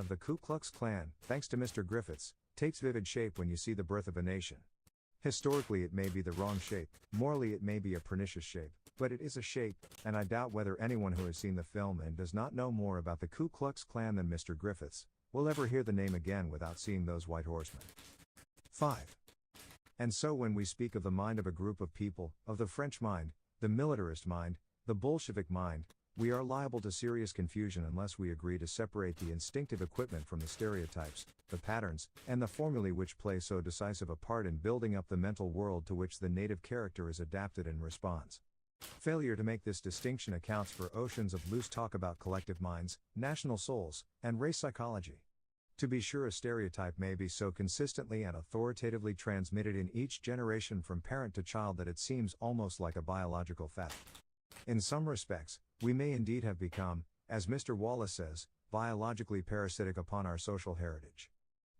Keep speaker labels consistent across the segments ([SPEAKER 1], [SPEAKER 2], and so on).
[SPEAKER 1] of the Ku Klux Klan, thanks to Mr. Griffiths, takes vivid shape when you see The Birth of a Nation. Historically it may be the wrong shape, morally it may be a pernicious shape, but it is a shape, and I doubt whether anyone who has seen the film and does not know more about the Ku Klux Klan than Mr. Griffiths, will ever hear the name again without seeing those white horsemen. 5. And so when we speak of the mind of a group of people, of the French mind, the militarist mind, the Bolshevik mind, we are liable to serious confusion unless we agree to separate the instinctive equipment from the stereotypes, the patterns, and the formulae which play so decisive a part in building up the mental world to which the native character is adapted and responds. Failure to make this distinction accounts for oceans of loose talk about collective minds, national souls, and race psychology. To be sure, a stereotype may be so consistently and authoritatively transmitted in each generation from parent to child that it seems almost like a biological fact. In some respects, we may indeed have become, as Mr. Wallace says, biologically parasitic upon our social heritage.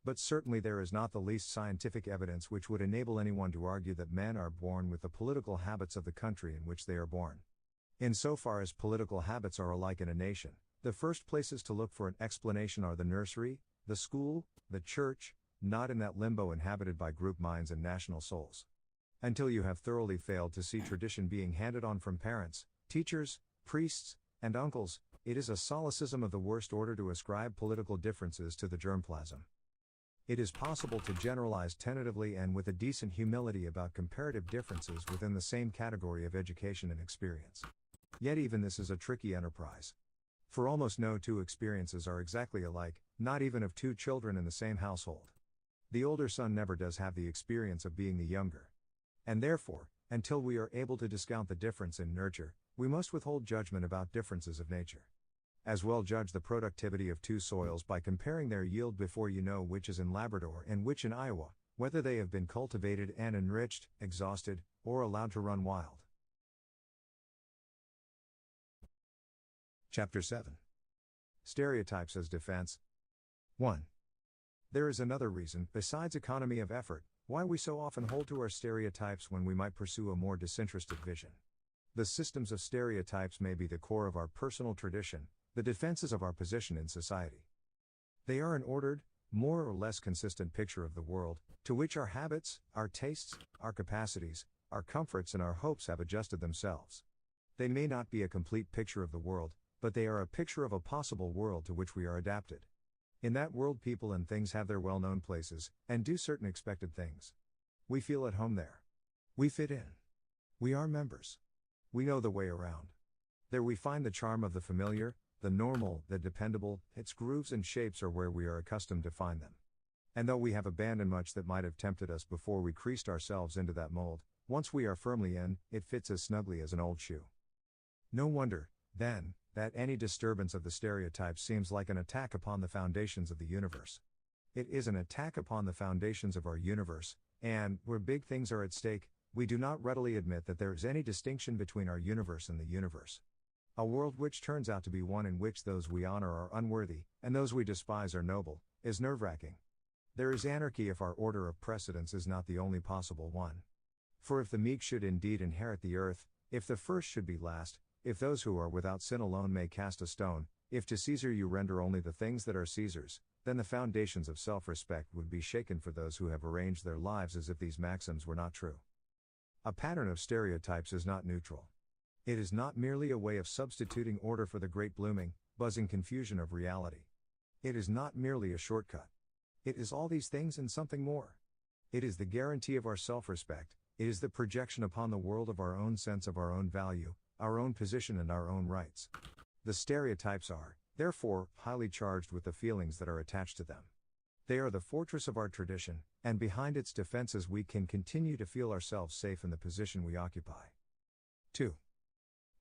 [SPEAKER 1] But certainly there is not the least scientific evidence which would enable anyone to argue that men are born with the political habits of the country in which they are born. Insofar as political habits are alike in a nation, the first places to look for an explanation are the nursery, the school, the church, not in that limbo inhabited by group minds and national souls. Until you have thoroughly failed to see tradition being handed on from parents, teachers, priests, and uncles, it is a solecism of the worst order to ascribe political differences to the germplasm. It is possible to generalize tentatively and with a decent humility about comparative differences within the same category of education and experience. Yet even this is a tricky enterprise. For almost no two experiences are exactly alike, not even of two children in the same household. The older son never does have the experience of being the younger. And therefore, until we are able to discount the difference in nurture, we must withhold judgment about differences of nature. As well judge the productivity of two soils by comparing their yield before you know which is in Labrador and which in Iowa, whether they have been cultivated and enriched, exhausted, or allowed to run wild. Chapter 7. Stereotypes as Defense. 1. There is another reason, besides economy of effort, why we so often hold to our stereotypes when we might pursue a more disinterested vision. The systems of stereotypes may be the core of our personal tradition, the defenses of our position in society. They are an ordered, more or less consistent picture of the world, to which our habits, our tastes, our capacities, our comforts and our hopes have adjusted themselves. They may not be a complete picture of the world, but they are a picture of a possible world to which we are adapted. In that world people and things have their well-known places, and do certain expected things. We feel at home there. We fit in. We are members. We know the way around. There we find the charm of the familiar, the normal, the dependable. Its grooves and shapes are where we are accustomed to find them. And though we have abandoned much that might have tempted us before we creased ourselves into that mold, once we are firmly in, it fits as snugly as an old shoe. No wonder, then, that any disturbance of the stereotype seems like an attack upon the foundations of the universe. It is an attack upon the foundations of our universe, and, where big things are at stake, we do not readily admit that there is any distinction between our universe and the universe. A world which turns out to be one in which those we honor are unworthy, and those we despise are noble, is nerve-wracking. There is anarchy if our order of precedence is not the only possible one. For if the meek should indeed inherit the earth, if the first should be last, if those who are without sin alone may cast a stone, if to Caesar you render only the things that are Caesar's, then the foundations of self-respect would be shaken for those who have arranged their lives as if these maxims were not true. A pattern of stereotypes is not neutral. It is not merely a way of substituting order for the great blooming, buzzing confusion of reality. It is not merely a shortcut. It is all these things and something more. It is the guarantee of our self-respect, it is the projection upon the world of our own sense of our own value, our own position and our own rights. The stereotypes are, therefore, highly charged with the feelings that are attached to them. They are the fortress of our tradition, and behind its defenses we can continue to feel ourselves safe in the position we occupy. 2.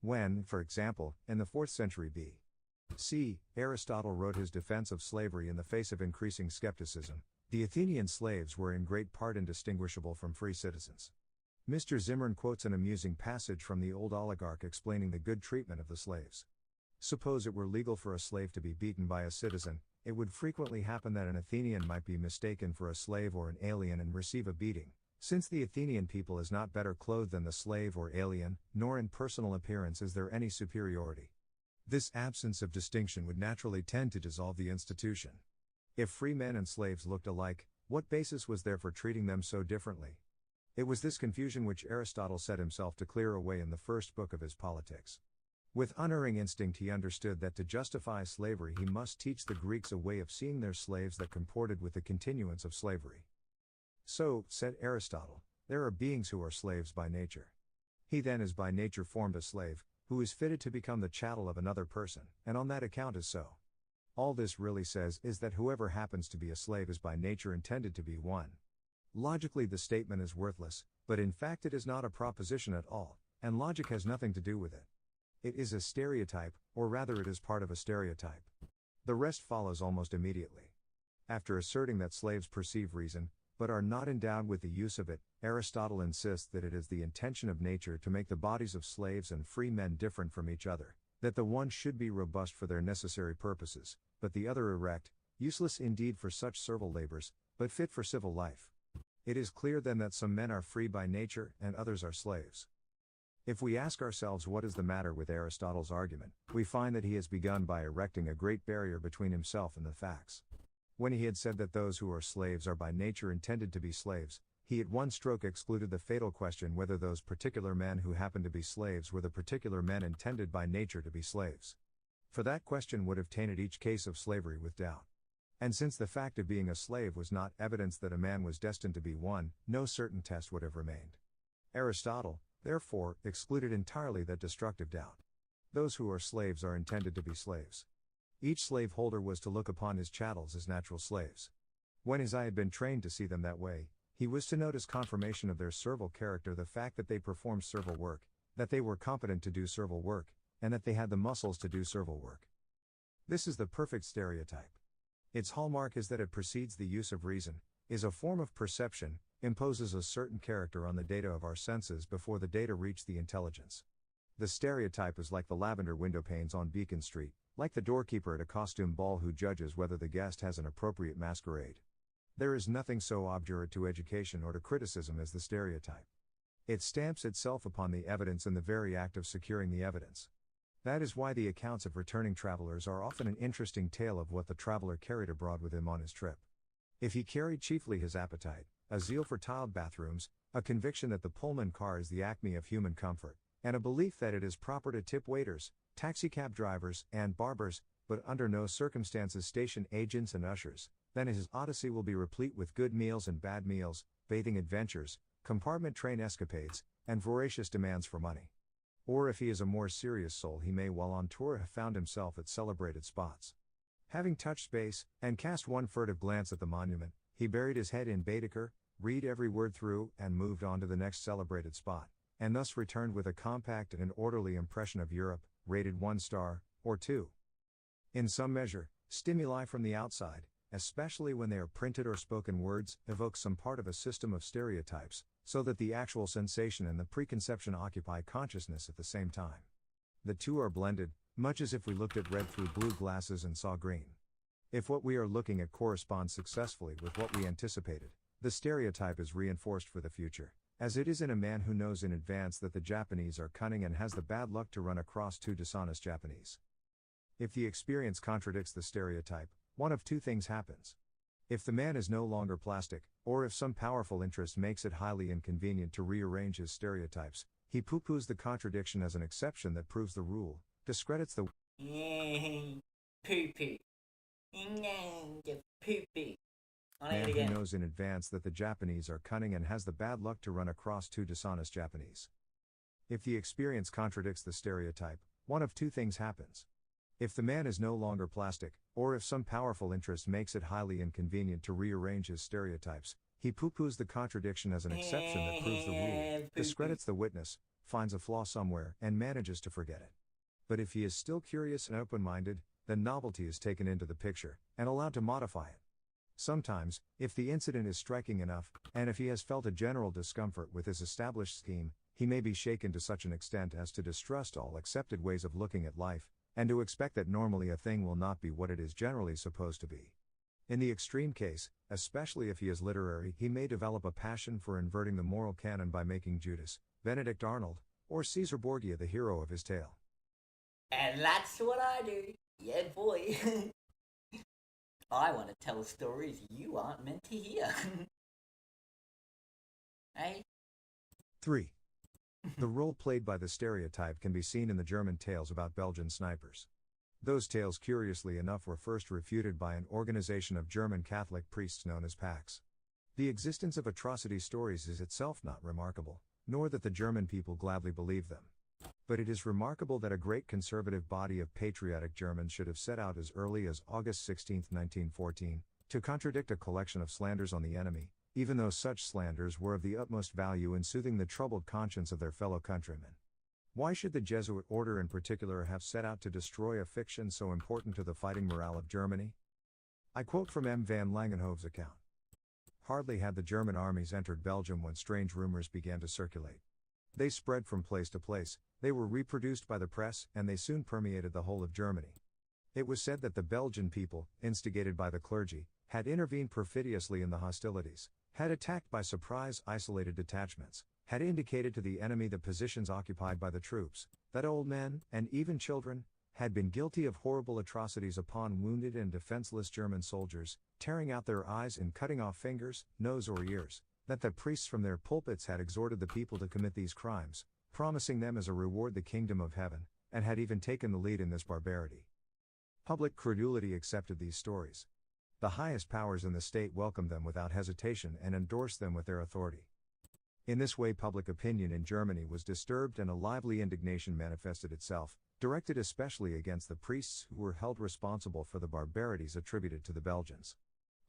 [SPEAKER 1] When, for example, in the 4th century B.C., Aristotle wrote his defense of slavery in the face of increasing skepticism, the Athenian slaves were in great part indistinguishable from free citizens. Mr. Zimmern quotes an amusing passage from the old oligarch explaining the good treatment of the slaves. Suppose it were legal for a slave to be beaten by a citizen, it would frequently happen that an Athenian might be mistaken for a slave or an alien and receive a beating, since the Athenian people is not better clothed than the slave or alien, nor in personal appearance is there any superiority. This absence of distinction would naturally tend to dissolve the institution. If free men and slaves looked alike, what basis was there for treating them so differently? It was this confusion which Aristotle set himself to clear away in the first book of his Politics. With unerring instinct he understood that to justify slavery he must teach the Greeks a way of seeing their slaves that comported with the continuance of slavery. So, said Aristotle, there are beings who are slaves by nature. He then is by nature formed a slave, who is fitted to become the chattel of another person, and on that account is so. All this really says is that whoever happens to be a slave is by nature intended to be one. Logically the statement is worthless, but in fact it is not a proposition at all, and logic has nothing to do with it. It is a stereotype, or rather it is part of a stereotype. The rest follows almost immediately. After asserting that slaves perceive reason, but are not endowed with the use of it, Aristotle insists that it is the intention of nature to make the bodies of slaves and free men different from each other, that the one should be robust for their necessary purposes, but the other erect, useless indeed for such servile labors, but fit for civil life. It is clear then that some men are free by nature and others are slaves. If we ask ourselves what is the matter with Aristotle's argument, we find that he has begun by erecting a great barrier between himself and the facts. When he had said that those who are slaves are by nature intended to be slaves, he at one stroke excluded the fatal question whether those particular men who happened to be slaves were the particular men intended by nature to be slaves. For that question would have tainted each case of slavery with doubt. And since the fact of being a slave was not evidence that a man was destined to be one, no certain test would have remained. Aristotle, therefore, excluded entirely that destructive doubt. Those who are slaves are intended to be slaves. Each slaveholder was to look upon his chattels as natural slaves. When his eye had been trained to see them that way, he was to note as confirmation of their servile character the fact that they performed servile work, that they were competent to do servile work, and that they had the muscles to do servile work. This is the perfect stereotype. Its hallmark is that it precedes the use of reason, is a form of perception, imposes a certain character on the data of our senses before the data reach the intelligence. The stereotype is like the lavender window panes on Beacon Street, like the doorkeeper at a costume ball who judges whether the guest has an appropriate masquerade. There is nothing so obdurate to education or to criticism as the stereotype. It stamps itself upon the evidence in the very act of securing the evidence. That is why the accounts of returning travelers are often an interesting tale of what the traveler carried abroad with him on his trip. If he carried chiefly his appetite, a zeal for tiled bathrooms, a conviction that the Pullman car is the acme of human comfort, and a belief that it is proper to tip waiters, taxicab drivers, and barbers, but under no circumstances station agents and ushers, then his odyssey will be replete with good meals and bad meals, bathing adventures, compartment train escapades, and voracious demands for money. Or if he is a more serious soul he may while on tour have found himself at celebrated spots. Having touched space, and cast one furtive glance at the monument, he buried his head in Baedeker, read every word through, and moved on to the next celebrated spot, and thus returned with a compact and an orderly impression of Europe, rated 1 star, or 2. In some measure, stimuli from the outside, especially when they are printed or spoken words, evoke some part of a system of stereotypes, so that the actual sensation and the preconception occupy consciousness at the same time. The two are blended, much as if we looked at red through blue glasses and saw green. If what we are looking at corresponds successfully with what we anticipated, the stereotype is reinforced for the future, as it is in a man who knows in advance that the Japanese are cunning and has the bad luck to run across two dishonest Japanese. If the experience contradicts the stereotype, one of two things happens. If the man is no longer plastic, or if some powerful interest makes it highly inconvenient to rearrange his stereotypes, he poo-poos the contradiction as an exception that proves the rule, discredits the
[SPEAKER 2] poo-poo. The poo-poo.
[SPEAKER 1] Man who knows in advance that the Japanese are cunning and has the bad luck to run across two dishonest Japanese. If the experience contradicts the stereotype, one of two things happens. If the man is no longer plastic, or if some powerful interest makes it highly inconvenient to rearrange his stereotypes, he poo-poos the contradiction as an exception that proves the rule, discredits the witness, finds a flaw somewhere, and manages to forget it. But if he is still curious and open-minded, then novelty is taken into the picture, and allowed to modify it. Sometimes, if the incident is striking enough, and if he has felt a general discomfort with his established scheme, he may be shaken to such an extent as to distrust all accepted ways of looking at life, and to expect that normally a thing will not be what it is generally supposed to be. In the extreme case, especially if he is literary, he may develop a passion for inverting the moral canon by making Judas, Benedict Arnold, or Caesar Borgia the hero of his tale.
[SPEAKER 2] And that's what I do. Yeah, boy. I want to tell stories you aren't meant to hear. Hey?
[SPEAKER 1] 3. The role played by the stereotype can be seen in the German tales about Belgian snipers. Those tales, curiously enough, were first refuted by an organization of German Catholic priests known as PAX. The existence of atrocity stories is itself not remarkable, nor that the German people gladly believe them. But it is remarkable that a great conservative body of patriotic Germans should have set out as early as August 16, 1914, to contradict a collection of slanders on the enemy, even though such slanders were of the utmost value in soothing the troubled conscience of their fellow countrymen. Why should the Jesuit order in particular have set out to destroy a fiction so important to the fighting morale of Germany? I quote from M. van Langenhove's account. Hardly had the German armies entered Belgium when strange rumors began to circulate. They spread from place to place, they were reproduced by the press, and they soon permeated the whole of Germany. It was said that the Belgian people, instigated by the clergy, had intervened perfidiously in the hostilities, had attacked by surprise isolated detachments, had indicated to the enemy the positions occupied by the troops, that old men, and even children, had been guilty of horrible atrocities upon wounded and defenseless German soldiers, tearing out their eyes and cutting off fingers, nose or ears, that the priests from their pulpits had exhorted the people to commit these crimes, promising them as a reward the kingdom of heaven, and had even taken the lead in this barbarity. Public credulity accepted these stories. The highest powers in the state welcomed them without hesitation and endorsed them with their authority. In this way, public opinion in Germany was disturbed and a lively indignation manifested itself, directed especially against the priests who were held responsible for the barbarities attributed to the Belgians.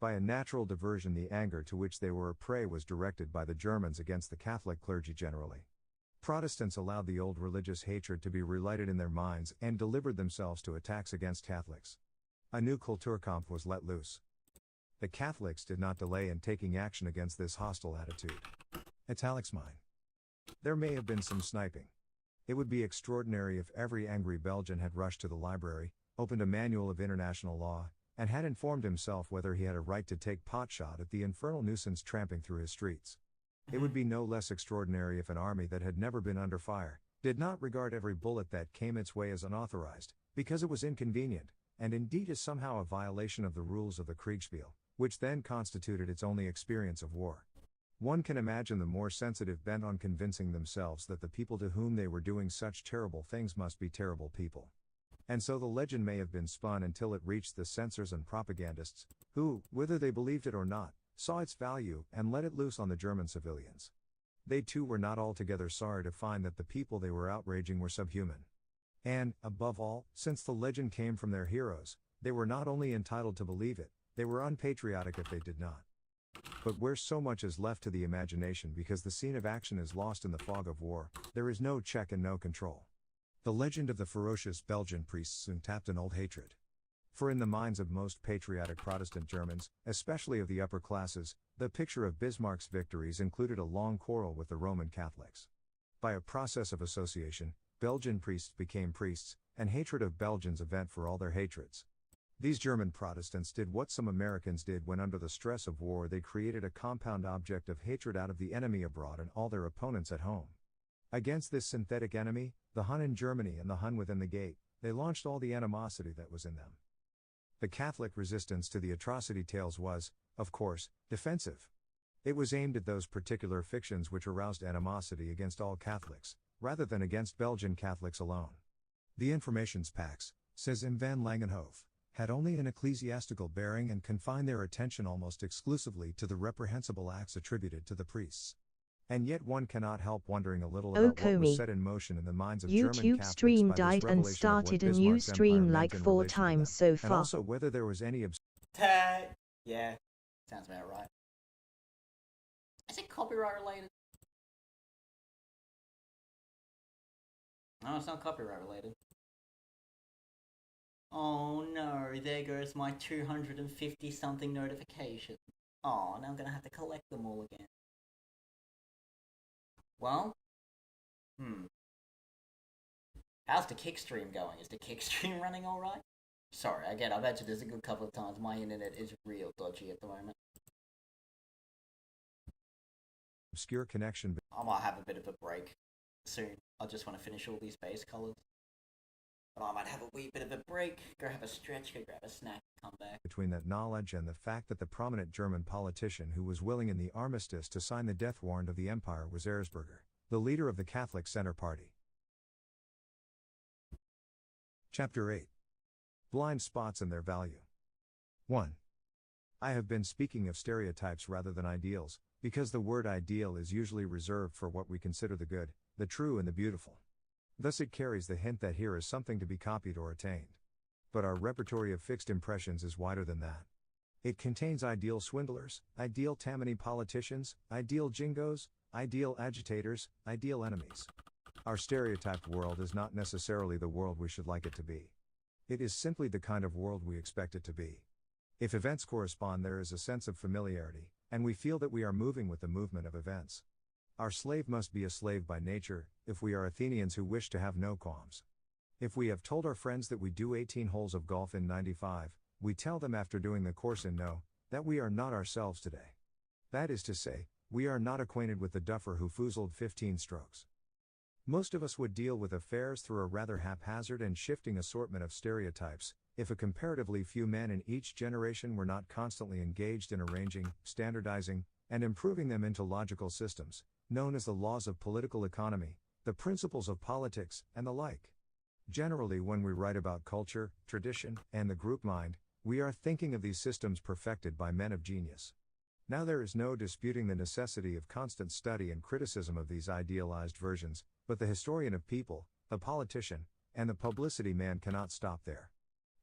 [SPEAKER 1] By a natural diversion, the anger to which they were a prey was directed by the Germans against the Catholic clergy generally. Protestants allowed the old religious hatred to be relighted in their minds and delivered themselves to attacks against Catholics. A new Kulturkampf was let loose. The Catholics did not delay in taking action against this hostile attitude. Italics mine. There may have been some sniping. It would be extraordinary if every angry Belgian had rushed to the library, opened a manual of international law, and had informed himself whether he had a right to take potshot at the infernal nuisance tramping through his streets. It would be no less extraordinary if an army that had never been under fire did not regard every bullet that came its way as unauthorized, because it was inconvenient, and indeed is somehow a violation of the rules of the Kriegspiel, which then constituted its only experience of war. One can imagine the more sensitive bent on convincing themselves that the people to whom they were doing such terrible things must be terrible people. And so the legend may have been spun until it reached the censors and propagandists, who, whether they believed it or not, saw its value and let it loose on the German civilians. They too were not altogether sorry to find that the people they were outraging were subhuman. And, above all, since the legend came from their heroes, they were not only entitled to believe it, they were unpatriotic if they did not. But where so much is left to the imagination because the scene of action is lost in the fog of war, there is no check and no control. The legend of the ferocious Belgian priests soon tapped an old hatred. For in the minds of most patriotic Protestant Germans, especially of the upper classes, the picture of Bismarck's victories included a long quarrel with the Roman Catholics. By a process of association, Belgian priests became priests, and hatred of Belgians a vent for all their hatreds. These German Protestants did what some Americans did when under the stress of war they created a compound object of hatred out of the enemy abroad and all their opponents at home. Against this synthetic enemy, the Hun in Germany and the Hun within the gate, they launched all the animosity that was in them. The Catholic resistance to the atrocity tales was, of course, defensive. It was aimed at those particular fictions which aroused animosity against all Catholics, rather than against Belgian Catholics alone. The information's Pax, says M. van Langenhove, had only an ecclesiastical bearing and confined their attention almost exclusively to the reprehensible acts attributed to the priests. And yet one cannot help wondering a little about what was set in motion in the minds of German
[SPEAKER 3] YouTube
[SPEAKER 1] Catholics
[SPEAKER 3] stream
[SPEAKER 1] by this
[SPEAKER 3] died and
[SPEAKER 1] revelation of what
[SPEAKER 3] started a new
[SPEAKER 1] Bismarck's empire
[SPEAKER 3] stream
[SPEAKER 1] meant
[SPEAKER 3] like
[SPEAKER 1] in
[SPEAKER 3] 4
[SPEAKER 1] relation to them,
[SPEAKER 3] times so
[SPEAKER 1] and
[SPEAKER 3] far.
[SPEAKER 1] also whether there was any
[SPEAKER 2] Yeah, sounds about right. Is it copyright related? No, it's not copyright related. Oh no, there goes my 250 something notifications. Oh, now I'm gonna have to collect them all again. Well, how's the kick stream going? Is the kick stream running alright? Sorry, again, I've mentioned this a good couple of times. My internet is real dodgy at the moment.
[SPEAKER 1] obscure connection.
[SPEAKER 2] I might have a bit of a break soon. I just want to finish all these base colors. But I might have a wee bit of a break, go have a stretch, go grab a snack, come back.
[SPEAKER 1] Between that knowledge and the fact that the prominent German politician who was willing in the armistice to sign the death warrant of the empire was Erzberger, the leader of the Catholic Center Party. Chapter 8. Blind spots and their value. 1. I have been speaking of stereotypes rather than ideals, because the word ideal is usually reserved for what we consider the good, the true and the beautiful. Thus it carries the hint that here is something to be copied or attained. But our repertory of fixed impressions is wider than that. It contains ideal swindlers, ideal Tammany politicians, ideal jingos, ideal agitators, ideal enemies. Our stereotyped world is not necessarily the world we should like it to be. It is simply the kind of world we expect it to be. If events correspond, there is a sense of familiarity, and we feel that we are moving with the movement of events. Our slave must be a slave by nature, if we are Athenians who wish to have no qualms. If we have told our friends that we do 18 holes of golf in 95, we tell them after doing the course in no, that we are not ourselves today. That is to say, we are not acquainted with the duffer who foozled 15 strokes. Most of us would deal with affairs through a rather haphazard and shifting assortment of stereotypes, if a comparatively few men in each generation were not constantly engaged in arranging, standardizing, and improving them into logical systems, known as the laws of political economy, the principles of politics, and the like. Generally, when we write about culture, tradition, and the group mind, we are thinking of these systems perfected by men of genius. Now there is no disputing the necessity of constant study and criticism of these idealized versions, but the historian of people, the politician, and the publicity man cannot stop there.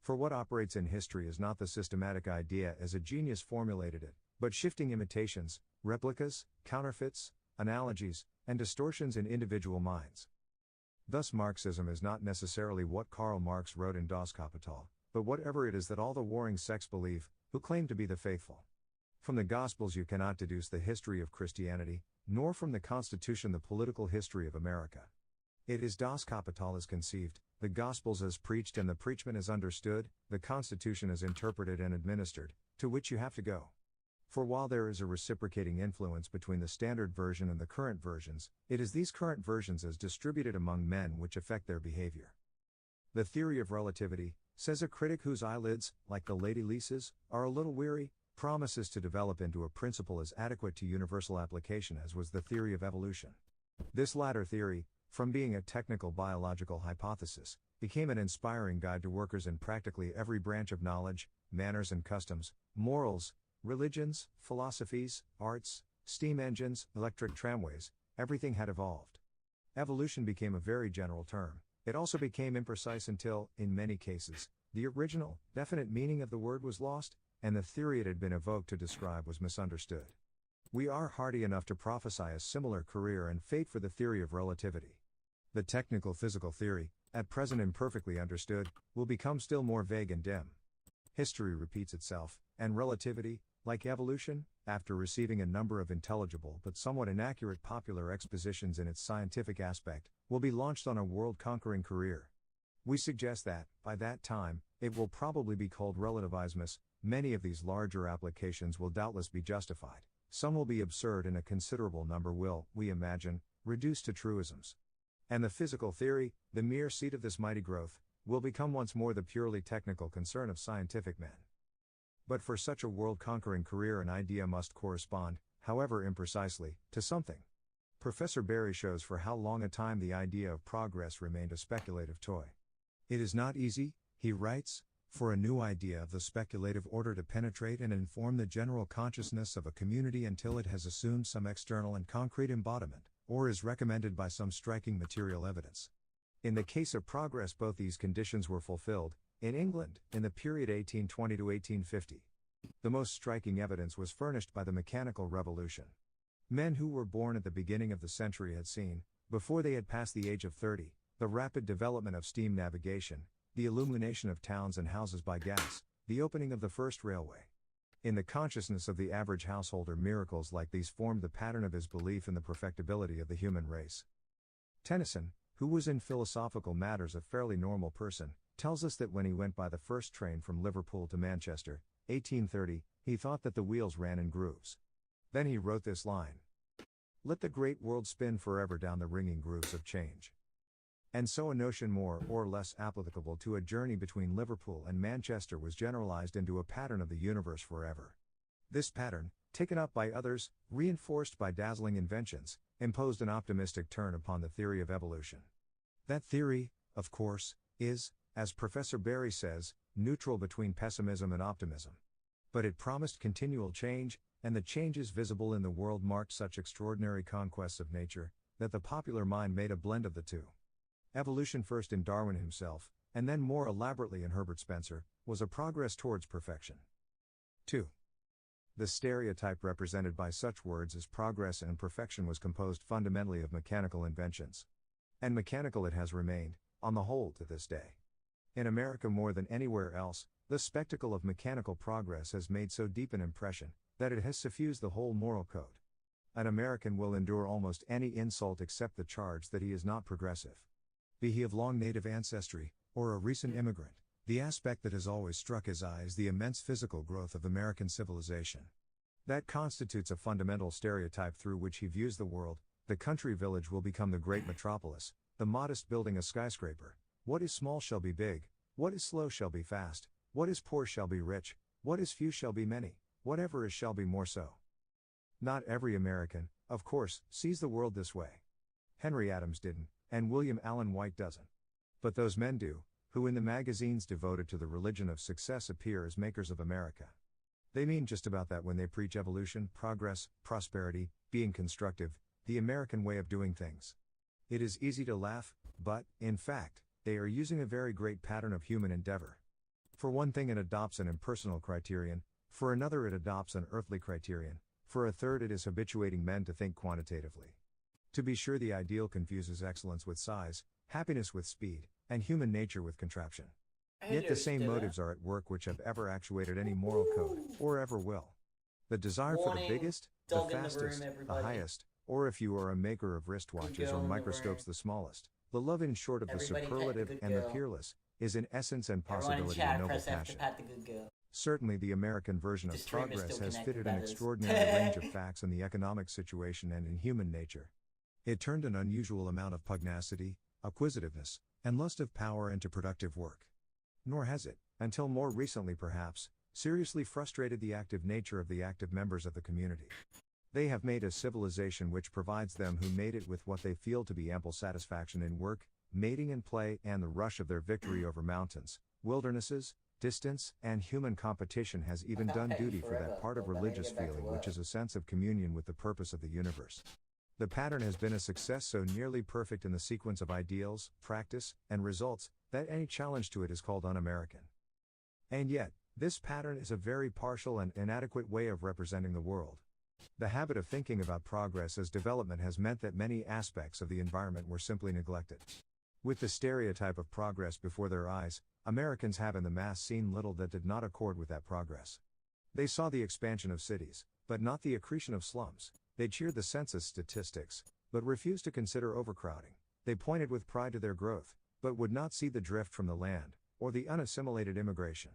[SPEAKER 1] For what operates in history is not the systematic idea as a genius formulated it, but shifting imitations, replicas, counterfeits, analogies, and distortions in individual minds. Thus Marxism is not necessarily what Karl Marx wrote in Das Kapital, but whatever it is that all the warring sects believe, who claim to be the faithful. From the Gospels you cannot deduce the history of Christianity, nor from the Constitution the political history of America. It is Das Kapital as conceived, the Gospels as preached and the preachment as understood, the Constitution as interpreted and administered, to which you have to go. For while there is a reciprocating influence between the standard version and the current versions, it is these current versions as distributed among men which affect their behavior. The theory of relativity, says a critic whose eyelids, like the Lady Lisa's, are a little weary, promises to develop into a principle as adequate to universal application as was the theory of evolution. This latter theory, from being a technical biological hypothesis, became an inspiring guide to workers in practically every branch of knowledge, manners and customs, morals, religions, philosophies, arts, steam engines, electric tramways, everything had evolved. Evolution became a very general term. It also became imprecise until, in many cases, the original, definite meaning of the word was lost, and the theory it had been evoked to describe was misunderstood. We are hardy enough to prophesy a similar career and fate for the theory of relativity. The technical physical theory, at present imperfectly understood, will become still more vague and dim. History repeats itself, and relativity, like evolution, after receiving a number of intelligible but somewhat inaccurate popular expositions in its scientific aspect, will be launched on a world-conquering career. We suggest that, by that time, it will probably be called relativismus. Many of these larger applications will doubtless be justified, some will be absurd, and a considerable number will, we imagine, reduce to truisms. And the physical theory, the mere seat of this mighty growth, will become once more the purely technical concern of scientific men. But for such a world-conquering career an idea must correspond, however imprecisely, to something. Professor Berry shows for how long a time the idea of progress remained a speculative toy. It is not easy, he writes, for a new idea of the speculative order to penetrate and inform the general consciousness of a community until it has assumed some external and concrete embodiment, or is recommended by some striking material evidence. In the case of progress both these conditions were fulfilled, in England, in the period 1820 to 1850. The most striking evidence was furnished by the mechanical revolution. Men who were born at the beginning of the century had seen, before they had passed the age of 30, the rapid development of steam navigation, the illumination of towns and houses by gas, the opening of the first railway. In the consciousness of the average householder, miracles like these formed the pattern of his belief in the perfectibility of the human race. Tennyson, who was in philosophical matters a fairly normal person, tells us that when he went by the first train from Liverpool to Manchester, 1830, he thought that the wheels ran in grooves. Then he wrote this line: "Let the great world spin forever down the ringing grooves of change." And so a notion more or less applicable to a journey between Liverpool and Manchester was generalized into a pattern of the universe forever. This pattern, taken up by others, reinforced by dazzling inventions, imposed an optimistic turn upon the theory of evolution. That theory, of course, is, as Professor Berry says, neutral between pessimism and optimism. But it promised continual change, and the changes visible in the world marked such extraordinary conquests of nature, that the popular mind made a blend of the two. Evolution, first in Darwin himself, and then more elaborately in Herbert Spencer, was a progress towards perfection. 2. The stereotype represented by such words as progress and perfection was composed fundamentally of mechanical inventions. And mechanical it has remained, on the whole, to this day. In America more than anywhere else, the spectacle of mechanical progress has made so deep an impression, that it has suffused the whole moral code. An American will endure almost any insult except the charge that he is not progressive. Be he of long native ancestry, or a recent immigrant, the aspect that has always struck his eye is the immense physical growth of American civilization. That constitutes a fundamental stereotype through which he views the world. The country village will become the great metropolis, the modest building a skyscraper. What is small shall be big, what is slow shall be fast, what is poor shall be rich, what is few shall be many, whatever is shall be more so. Not every American, of course, sees the world this way. Henry Adams didn't, and William Allen White doesn't. But those men do, who in the magazines devoted to the religion of success appear as makers of America. They mean just about that when they preach evolution, progress, prosperity, being constructive, the American way of doing things. It is easy to laugh, but, in fact, they are using a very great pattern of human endeavor. For one thing, it adopts an impersonal criterion, for another it adopts an earthly criterion, for a third it is habituating men to think quantitatively. To be sure, the ideal confuses excellence with size, happiness with speed, and human nature with contraption. Yet the same motives are at work which have ever actuated any moral code, or ever will. The desire for the biggest, the fastest, the highest, or if you are a maker of wristwatches or microscopes, the smallest, the love in short of the superlative and the peerless, is in essence and possibility a noble passion. Certainly the American version of progress has fitted an extraordinary range of facts in the economic situation and in human nature. It turned an unusual amount of pugnacity, acquisitiveness, and lust of power into productive work. Nor has it, until more recently perhaps, seriously frustrated the active nature of the active members of the community. They have made a civilization which provides them who made it with what they feel to be ample satisfaction in work, mating and play, and the rush of their victory over mountains, wildernesses, distance, and human competition has even done duty for that part of religious feeling which is a sense of communion with the purpose of the universe. The pattern has been a success so nearly perfect in the sequence of ideals, practice, and results, that any challenge to it is called un-American. And yet, this pattern is a very partial and inadequate way of representing the world. The habit of thinking about progress as development has meant that many aspects of the environment were simply neglected. With the stereotype of progress before their eyes, Americans have in the mass seen little that did not accord with that progress. They saw the expansion of cities, but not the accretion of slums. They cheered the census statistics, but refused to consider overcrowding. They pointed with pride to their growth, but would not see the drift from the land, or the unassimilated immigration.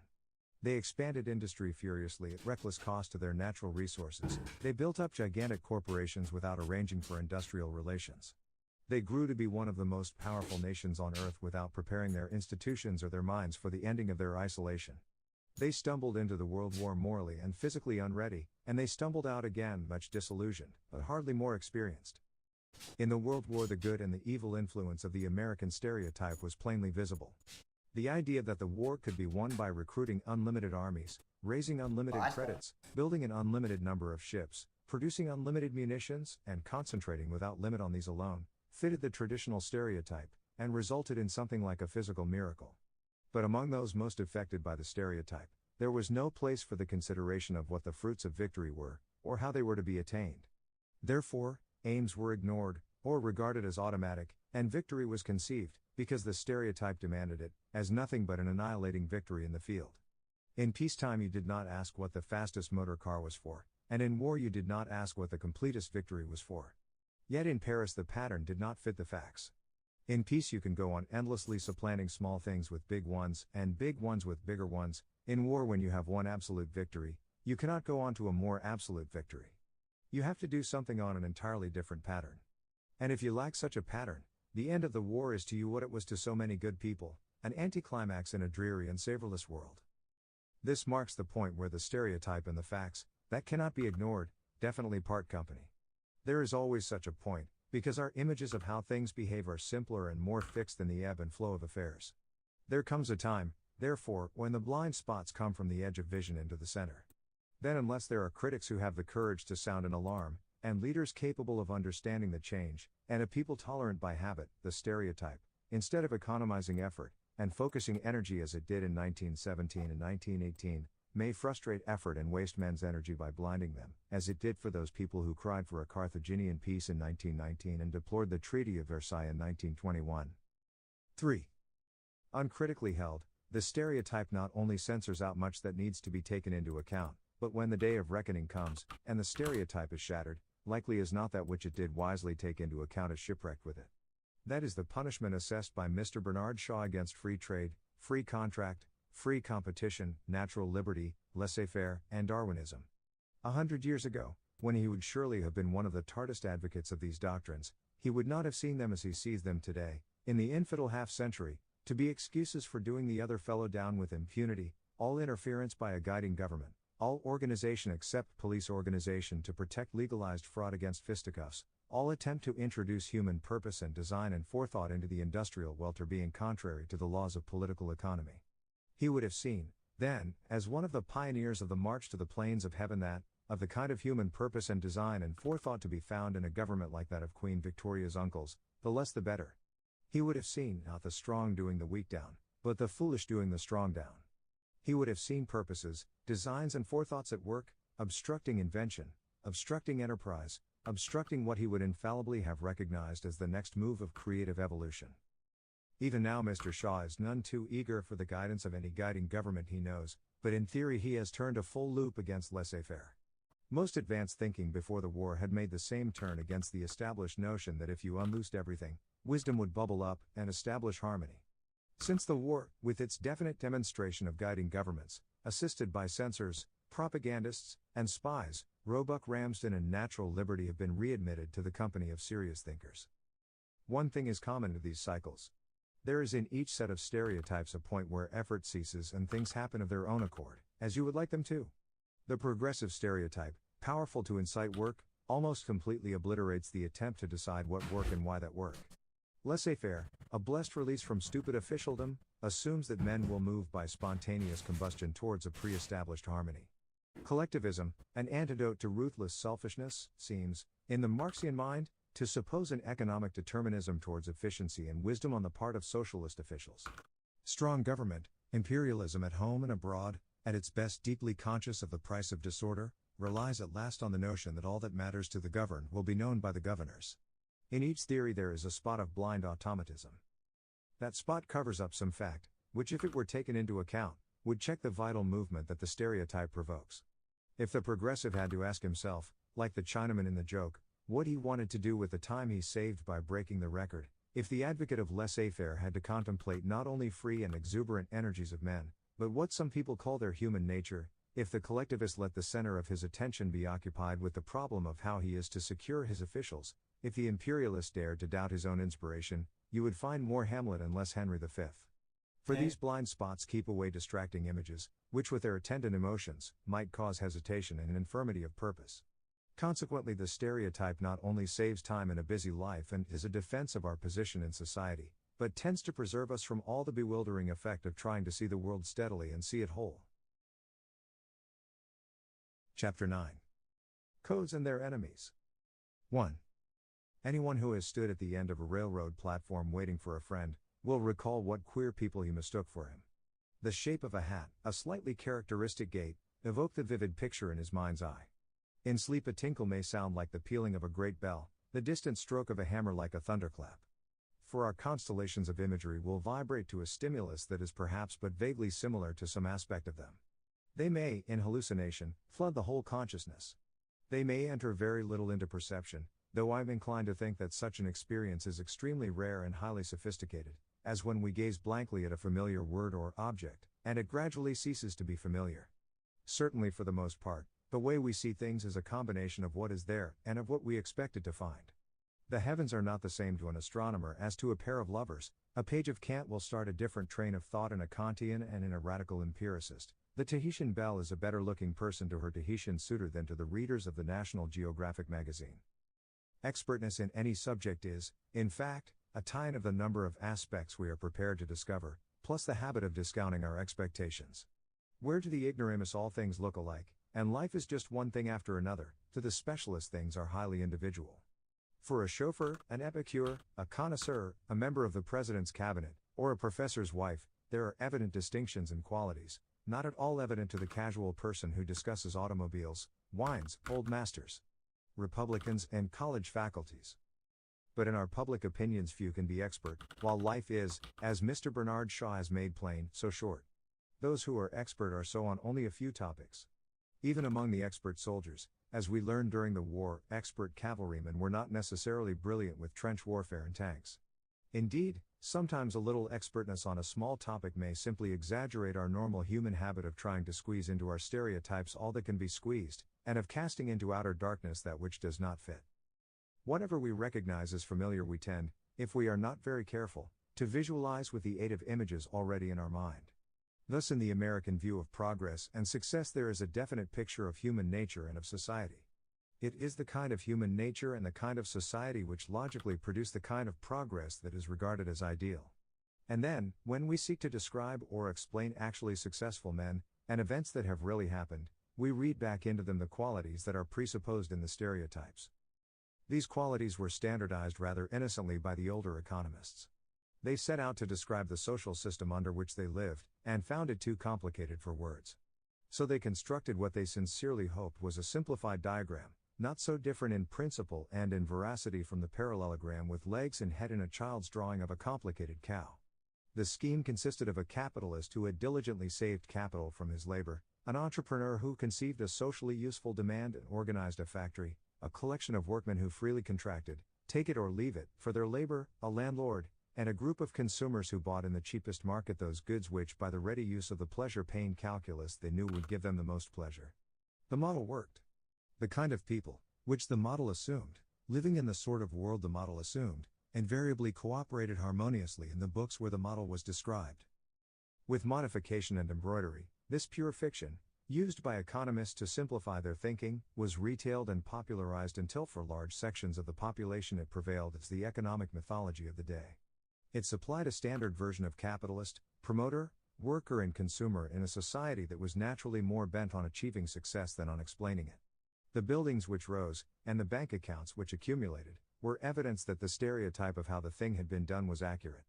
[SPEAKER 1] They expanded industry furiously at reckless cost to their natural resources. They built up gigantic corporations without arranging for industrial relations. They grew to be one of the most powerful nations on earth without preparing their institutions or their minds for the ending of their isolation. They stumbled into the World War morally and physically unready, and they stumbled out again much disillusioned, but hardly more experienced. In the World War, the good and the evil influence of the American stereotype was plainly visible. The idea that the war could be won by recruiting unlimited armies, raising unlimited credits, building an unlimited number of ships, producing unlimited munitions, and concentrating without limit on these alone, fitted the traditional stereotype, and resulted in something like a physical miracle. But among those most affected by the stereotype, there was no place for the consideration of what the fruits of victory were, or how they were to be attained. Therefore, aims were ignored, or regarded as automatic, and victory was conceived, because the stereotype demanded it, as nothing but an annihilating victory in the field. In peacetime you did not ask what the fastest motor car was for, and in war you did not ask what the completest victory was for. Yet in Paris the pattern did not fit the facts. In peace you can go on endlessly supplanting small things with big ones, and big ones with bigger ones. In war, when you have one absolute victory, you cannot go on to a more absolute victory. You have to do something on an entirely different pattern. And if you lack such a pattern, The end of the war is to you what it was to so many good people, an anticlimax in a dreary and savorless world. This marks the point where the stereotype and the facts, that cannot be ignored, definitely part company. There is always such a point, because our images of how things behave are simpler and more fixed than the ebb and flow of affairs. There comes a time, therefore, when the blind spots come from the edge of vision into the center. Then, unless there are critics who have the courage to sound an alarm, and leaders capable of understanding the change, and a people tolerant by habit, the stereotype, instead of economizing effort, and focusing energy as it did in 1917 and 1918, may frustrate effort and waste men's energy by blinding them, as it did for those people who cried for a Carthaginian peace in 1919 and deplored the Treaty of Versailles in 1921. 3. Uncritically held, the stereotype not only censors out much that needs to be taken into account, but when the day of reckoning comes, and the stereotype is shattered, likely is not that which it did wisely take into account is shipwrecked with it. That is the punishment assessed by Mr. Bernard Shaw against free trade, free contract, free competition, natural liberty, laissez-faire, and Darwinism. 100 years ago, when he would surely have been one of the tartest advocates of these doctrines, he would not have seen them as he sees them today, in the infidel half-century, to be excuses for doing the other fellow down with impunity, all interference by a guiding government, all organization except police organization to protect legalized fraud against fisticuffs, all attempt to introduce human purpose and design and forethought into the industrial welter being contrary to the laws of political economy. He would have seen, then, as one of the pioneers of the march to the plains of heaven that, of the kind of human purpose and design and forethought to be found in a government like that of Queen Victoria's uncles, the less the better. He would have seen not the strong doing the weak down, but the foolish doing the strong down. He would have seen purposes, designs and forethoughts at work, obstructing invention, obstructing enterprise, obstructing what he would infallibly have recognized as the next move of creative evolution. Even now Mr. Shaw is none too eager for the guidance of any guiding government he knows, but in theory he has turned a full loop against laissez-faire. Most advanced thinking before the war had made the same turn against the established notion that if you unloosed everything, wisdom would bubble up and establish harmony. Since the war, with its definite demonstration of guiding governments, assisted by censors, propagandists, and spies, Roebuck Ramsden and natural liberty have been readmitted to the company of serious thinkers. One thing is common to these cycles. There is in each set of stereotypes a point where effort ceases and things happen of their own accord, as you would like them to. The progressive stereotype, powerful to incite work, almost completely obliterates the attempt to decide what work and why that work. Laissez-faire, a blessed release from stupid officialdom, assumes that men will move by spontaneous combustion towards a pre-established harmony. Collectivism, an antidote to ruthless selfishness, seems, in the Marxian mind, to suppose an economic determinism towards efficiency and wisdom on the part of socialist officials. Strong government, imperialism at home and abroad, at its best deeply conscious of the price of disorder, relies at last on the notion that all that matters to the governed will be known by the governors. In each theory there is a spot of blind automatism. That spot covers up some fact, which if it were taken into account, would check the vital movement that the stereotype provokes. If the progressive had to ask himself, like the Chinaman in the joke, what he wanted to do with the time he saved by breaking the record, if the advocate of laissez-faire had to contemplate not only free and exuberant energies of men, but what some people call their human nature, if the collectivist let the center of his attention be occupied with the problem of how he is to secure his officials, if the imperialist dared to doubt his own inspiration, you would find more Hamlet and less Henry V. For these blind spots keep away distracting images, which with their attendant emotions, might cause hesitation and an infirmity of purpose. Consequently the stereotype not only saves time in a busy life and is a defense of our position in society, but tends to preserve us from all the bewildering effect of trying to see the world steadily and see it whole. Chapter 9. Codes and their enemies. 1. Anyone who has stood at the end of a railroad platform waiting for a friend, will recall what queer people he mistook for him. The shape of a hat, a slightly characteristic gait, evoke the vivid picture in his mind's eye. In sleep a tinkle may sound like the pealing of a great bell, the distant stroke of a hammer like a thunderclap. For our constellations of imagery will vibrate to a stimulus that is perhaps but vaguely similar to some aspect of them. They may, in hallucination, flood the whole consciousness. They may enter very little into perception, though I'm inclined to think that such an experience is extremely rare and highly sophisticated, as when we gaze blankly at a familiar word or object, and it gradually ceases to be familiar. Certainly for the most part, the way we see things is a combination of what is there and of what we expected to find. The heavens are not the same to an astronomer as to a pair of lovers. A page of Kant will start a different train of thought in a Kantian and in a radical empiricist. The Tahitian belle is a better looking person to her Tahitian suitor than to the readers of the National Geographic magazine. Expertness in any subject is, in fact, a tie-in of the number of aspects we are prepared to discover, plus the habit of discounting our expectations. Where to the ignoramus all things look alike, and life is just one thing after another, to the specialist things are highly individual. For a chauffeur, an epicure, a connoisseur, a member of the president's cabinet, or a professor's wife, there are evident distinctions and qualities, not at all evident to the casual person who discusses automobiles, wines, old masters, Republicans, and college faculties. But in our public opinions few can be expert, while life is, as Mr. Bernard Shaw has made plain, so short. Those who are expert are so on only a few topics. Even among the expert soldiers, as we learned during the war, expert cavalrymen were not necessarily brilliant with trench warfare and tanks. Indeed, sometimes a little expertness on a small topic may simply exaggerate our normal human habit of trying to squeeze into our stereotypes all that can be squeezed, and of casting into outer darkness that which does not fit. Whatever we recognize as familiar we tend, if we are not very careful, to visualize with the aid of images already in our mind. Thus in the American view of progress and success there is a definite picture of human nature and of society. It is the kind of human nature and the kind of society which logically produce the kind of progress that is regarded as ideal. And then, when we seek to describe or explain actually successful men, and events that have really happened, we read back into them the qualities that are presupposed in the stereotypes. These qualities were standardized rather innocently by the older economists. They set out to describe the social system under which they lived, and found it too complicated for words. So they constructed what they sincerely hoped was a simplified diagram, not so different in principle and in veracity from the parallelogram with legs and head in a child's drawing of a complicated cow. The scheme consisted of a capitalist who had diligently saved capital from his labor, an entrepreneur who conceived a socially useful demand and organized a factory, a collection of workmen who freely contracted, take it or leave it, for their labor, a landlord, and a group of consumers who bought in the cheapest market those goods which by the ready use of the pleasure-pain calculus they knew would give them the most pleasure. The model worked. The kind of people, which the model assumed, living in the sort of world the model assumed, invariably cooperated harmoniously in the books where the model was described. With modification and embroidery, this pure fiction, used by economists to simplify their thinking, was retailed and popularized until for large sections of the population it prevailed as the economic mythology of the day. It supplied a standard version of capitalist, promoter, worker and consumer in a society that was naturally more bent on achieving success than on explaining it. The buildings which rose, and the bank accounts which accumulated, were evidence that the stereotype of how the thing had been done was accurate.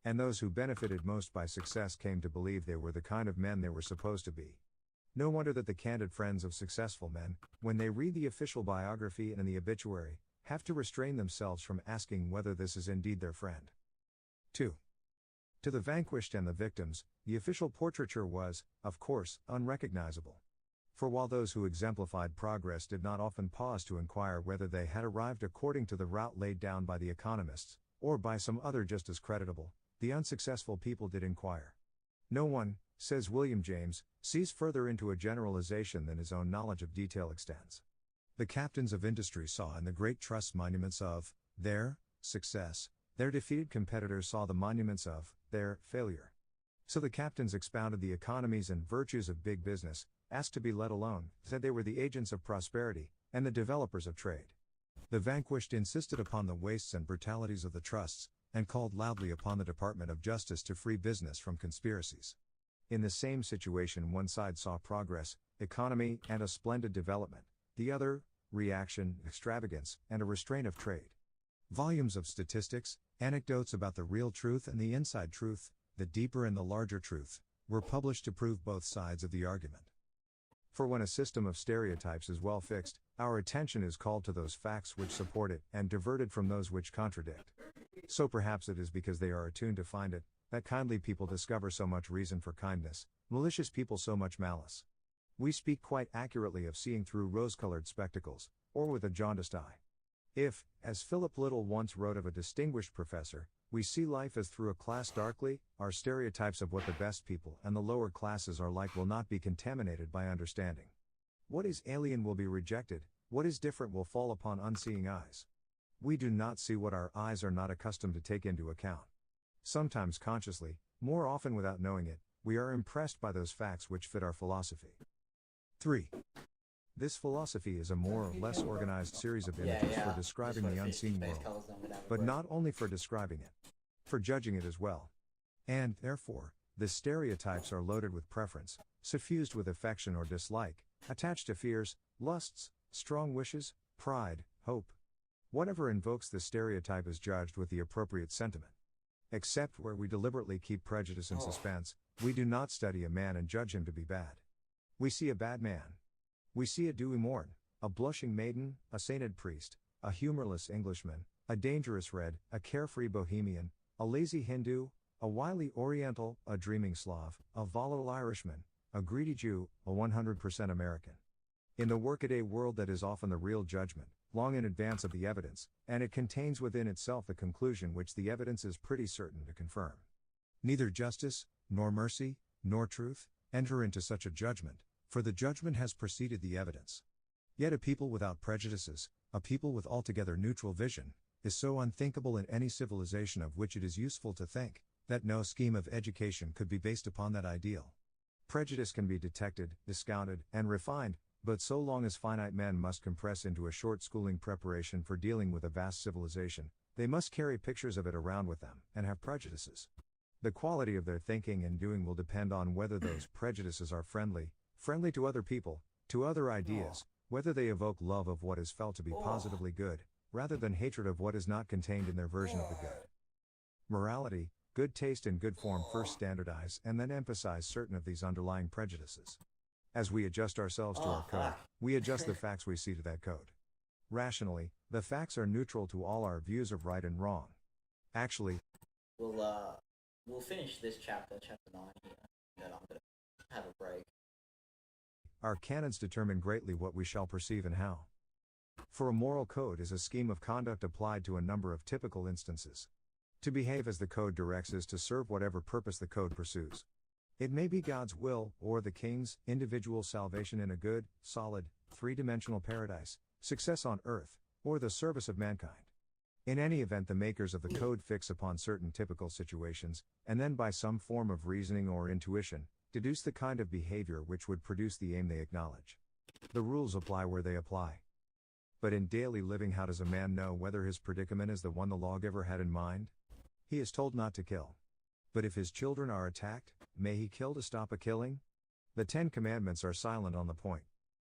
[SPEAKER 1] And those who benefited most by success came to believe they were the kind of men they were supposed to be. No wonder that the candid friends of successful men, when they read the official biography and the obituary, have to restrain themselves from asking whether this is indeed their friend. 2. To the vanquished and the victims, the official portraiture was, of course, unrecognizable. For while those who exemplified progress did not often pause to inquire whether they had arrived according to the route laid down by the economists, or by some other just as creditable, the unsuccessful people did inquire. No one, says William James, sees further into a generalization than his own knowledge of detail extends. The captains of industry saw in the great trusts monuments of their success. Their defeated competitors saw the monuments of their failure. So the captains expounded the economies and virtues of big business, asked to be let alone, said they were the agents of prosperity, and the developers of trade. The vanquished insisted upon the wastes and brutalities of the trusts, and called loudly upon the Department of Justice to free business from conspiracies. In the same situation one side saw progress, economy, and a splendid development, the other, reaction, extravagance, and a restraint of trade. Volumes of statistics, anecdotes about the real truth and the inside truth, the deeper and the larger truth, were published to prove both sides of the argument. For when a system of stereotypes is well fixed, our attention is called to those facts which support it, and diverted from those which contradict. So perhaps it is because they are attuned to find it, that kindly people discover so much reason for kindness, malicious people so much malice. We speak quite accurately of seeing through rose-colored spectacles, or with a jaundiced eye. If, as Philip Little once wrote of a distinguished professor, we see life as through a glass darkly, our stereotypes of what the best people and the lower classes are like will not be contaminated by understanding. What is alien will be rejected, what is different will fall upon unseeing eyes. We do not see what our eyes are not accustomed to take into account. Sometimes consciously, more often without knowing it, we are impressed by those facts which fit our philosophy. 3. This philosophy is a more or less organized series of images for describing the unseen world, but not only for describing it, for judging it as well. And, therefore, the stereotypes are loaded with preference, suffused with affection or dislike, attached to fears, lusts, strong wishes, pride, hope. Whatever invokes the stereotype is judged with the appropriate sentiment. Except where we deliberately keep prejudice in suspense, we do not study a man and judge him to be bad. We see a bad man. We see a dewy morn, a blushing maiden, a sainted priest, a humorless Englishman, a dangerous Red, a carefree Bohemian, a lazy Hindu, a wily Oriental, a dreaming Slav, a volatile Irishman, a greedy Jew, a 100% American. In the workaday world that is often the real judgment, long in advance of the evidence, and it contains within itself the conclusion which the evidence is pretty certain to confirm. Neither justice, nor mercy, nor truth, enter into such a judgment, for the judgment has preceded the evidence. Yet a people without prejudices, a people with altogether neutral vision, is so unthinkable in any civilization of which it is useful to think, that no scheme of education could be based upon that ideal. Prejudice can be detected, discounted, and refined, but so long as finite men must compress into a short schooling preparation for dealing with a vast civilization, they must carry pictures of it around with them, and have prejudices. The quality of their thinking and doing will depend on whether those prejudices are friendly to other people, to other ideas, whether they evoke love of what is felt to be positively good, rather than hatred of what is not contained in their version of the good. Morality, good taste and good form first standardize and then emphasize certain of these underlying prejudices. As we adjust ourselves to our code, we adjust the facts we see to that code. Rationally, the facts are neutral to all our views of right and wrong. Actually,
[SPEAKER 2] we'll finish this chapter 9 here, and then I'm gonna have a break.
[SPEAKER 1] Our canons determine greatly what we shall perceive and how. For a moral code is a scheme of conduct applied to a number of typical instances. To behave as the code directs is to serve whatever purpose the code pursues. It may be God's will, or the king's, individual salvation in a good, solid, three-dimensional paradise, success on earth, or the service of mankind. In any event, the makers of the code fix upon certain typical situations, and then by some form of reasoning or intuition, deduce the kind of behavior which would produce the aim they acknowledge. The rules apply where they apply. But in daily living, how does a man know whether his predicament is the one the lawgiver had in mind? He is told not to kill. But if his children are attacked, may he kill to stop a killing? The 10 Commandments are silent on the point.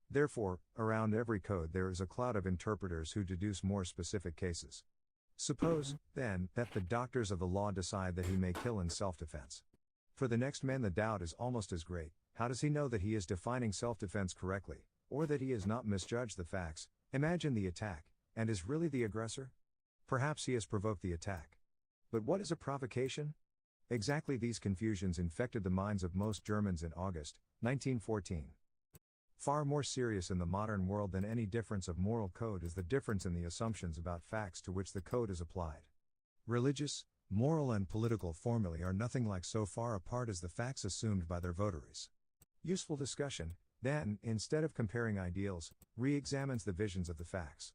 [SPEAKER 1] Therefore, around every code there is a cloud of interpreters who deduce more specific cases. Suppose, then, that the doctors of the law decide that he may kill in self-defense. For the next man the doubt is almost as great. How does he know that he is defining self-defense correctly, or that he has not misjudged the facts, imagined the attack, and is really the aggressor? Perhaps he has provoked the attack. But what is a provocation? Exactly these confusions infected the minds of most Germans in August 1914. Far more serious in the modern world than any difference of moral code is the difference in the assumptions about facts to which the code is applied. Religious, moral and political formulae are nothing like so far apart as the facts assumed by their votaries. Useful discussion, then, instead of comparing ideals, re-examines the visions of the facts.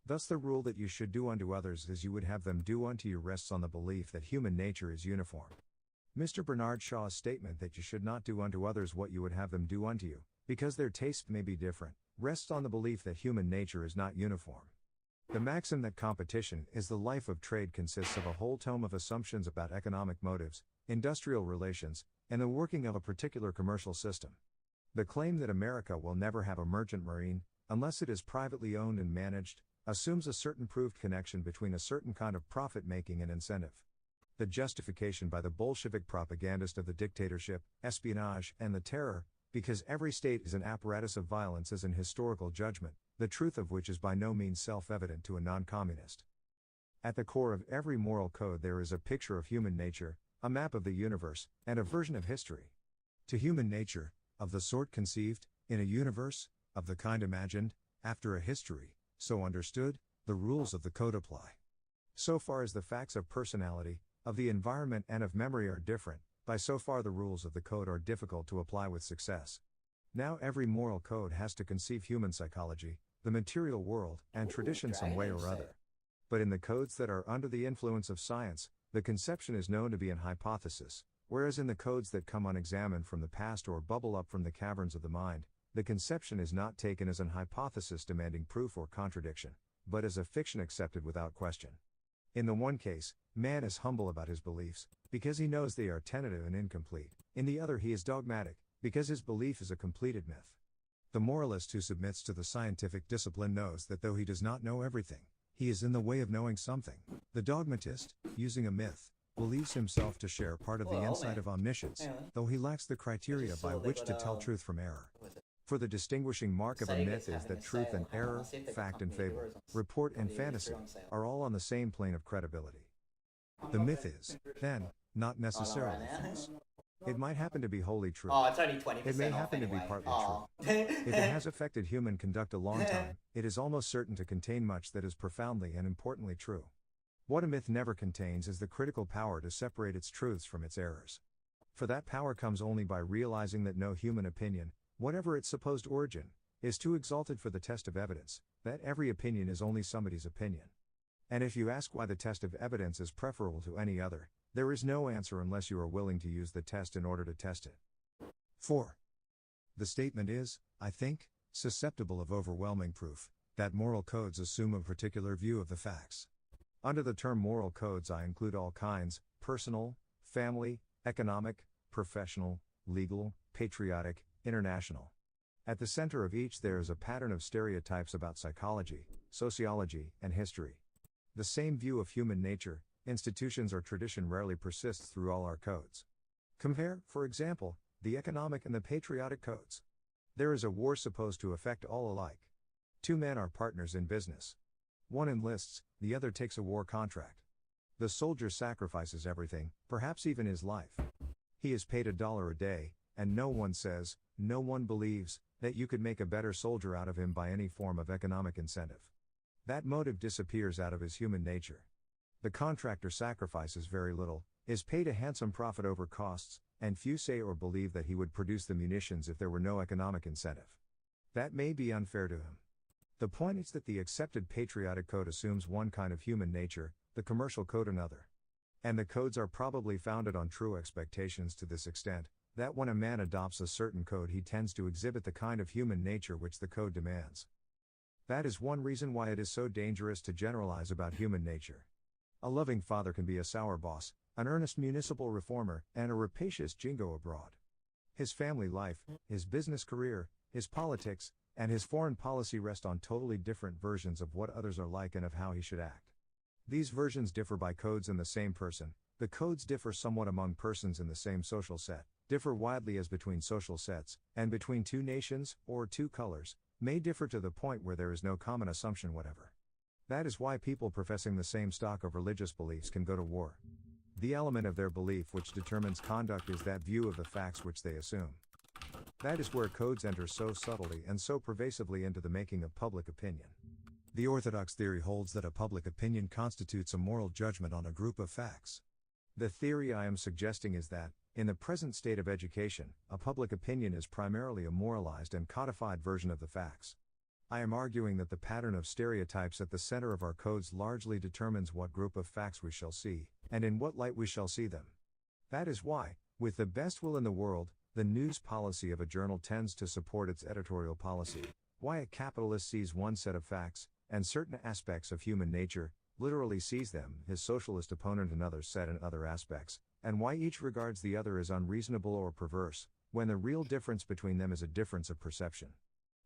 [SPEAKER 1] Thus the rule that you should do unto others as you would have them do unto you rests on the belief that human nature is uniform. Mr. Bernard Shaw's statement that you should not do unto others what you would have them do unto you, because their tastes may be different, rests on the belief that human nature is not uniform. The maxim that competition is the life of trade consists of a whole tome of assumptions about economic motives, industrial relations, and the working of a particular commercial system. The claim that America will never have a merchant marine, unless it is privately owned and managed, assumes a certain proved connection between a certain kind of profit-making and incentive. The justification by the Bolshevik propagandist of the dictatorship, espionage, and the terror, because every state is an apparatus of violence, is an historical judgment, the truth of which is by no means self-evident to a non-communist. At the core of every moral code there is a picture of human nature, a map of the universe, and a version of history. To human nature, of the sort conceived, in a universe, of the kind imagined, after a history, so understood, the rules of the code apply. So far as the facts of personality, of the environment and of memory are different, by so far the rules of the code are difficult to apply with success. Now every moral code has to conceive human psychology, the material world, and tradition some way or other. But in the codes that are under the influence of science, the conception is known to be an hypothesis, whereas in the codes that come unexamined from the past or bubble up from the caverns of the mind, the conception is not taken as an hypothesis demanding proof or contradiction, but as a fiction accepted without question. In the one case, man is humble about his beliefs, because he knows they are tentative and incomplete. In the other, he is dogmatic, because his belief is a completed myth. The moralist who submits to the scientific discipline knows that though he does not know everything, he is in the way of knowing something. The dogmatist, using a myth, believes himself to share part of the insight of omniscience, though he lacks the criteria by which to tell truth from error. For the distinguishing mark of a myth is that truth and error, fact and fable, report and fantasy, are all on the same plane of credibility. The myth is, then, not necessarily false. It might happen to be wholly true.
[SPEAKER 2] Oh, it's only 20%
[SPEAKER 1] It may
[SPEAKER 2] off
[SPEAKER 1] happen to be
[SPEAKER 2] anyway.
[SPEAKER 1] partly
[SPEAKER 2] Oh.
[SPEAKER 1] true. If it has affected human conduct a long time, it is almost certain to contain much that is profoundly and importantly true. What a myth never contains is the critical power to separate its truths from its errors. For that power comes only by realizing that no human opinion, whatever its supposed origin, is too exalted for the test of evidence, that every opinion is only somebody's opinion. And if you ask why the test of evidence is preferable to any other, there is no answer unless you are willing to use the test in order to test it. 4. The statement is, I think, susceptible of overwhelming proof, that moral codes assume a particular view of the facts. Under the term moral codes I include all kinds: personal, family, economic, professional, legal, patriotic, international. At the center of each there is a pattern of stereotypes about psychology, sociology, and history. The same view of human nature, institutions or tradition rarely persists through all our codes. Compare, for example, the economic and the patriotic codes. There is a war supposed to affect all alike. Two men are partners in business. One enlists, the other takes a war contract. The soldier sacrifices everything, perhaps even his life. He is paid $1 a day, and no one says, no one believes, that you could make a better soldier out of him by any form of economic incentive. That motive disappears out of his human nature. The contractor sacrifices very little, is paid a handsome profit over costs, and few say or believe that he would produce the munitions if there were no economic incentive. That may be unfair to him. The point is that the accepted patriotic code assumes one kind of human nature, the commercial code another. And the codes are probably founded on true expectations to this extent, that when a man adopts a certain code he tends to exhibit the kind of human nature which the code demands. That is one reason why it is so dangerous to generalize about human nature. A loving father can be a sour boss, an earnest municipal reformer, and a rapacious jingo abroad. His family life, his business career, his politics, and his foreign policy rest on totally different versions of what others are like and of how he should act. These versions differ by codes in the same person. The codes differ somewhat among persons in the same social set, differ widely as between social sets, and between two nations, or two colors, may differ to the point where there is no common assumption whatever. That is why people professing the same stock of religious beliefs can go to war. The element of their belief which determines conduct is that view of the facts which they assume. That is where codes enter so subtly and so pervasively into the making of public opinion. The orthodox theory holds that a public opinion constitutes a moral judgment on a group of facts. The theory I am suggesting is that, in the present state of education, a public opinion is primarily a moralized and codified version of the facts. I am arguing that the pattern of stereotypes at the center of our codes largely determines what group of facts we shall see, and in what light we shall see them. That is why, with the best will in the world, the news policy of a journal tends to support its editorial policy, why a capitalist sees one set of facts, and certain aspects of human nature, literally sees them, his socialist opponent another set and other aspects, and why each regards the other as unreasonable or perverse, when the real difference between them is a difference of perception.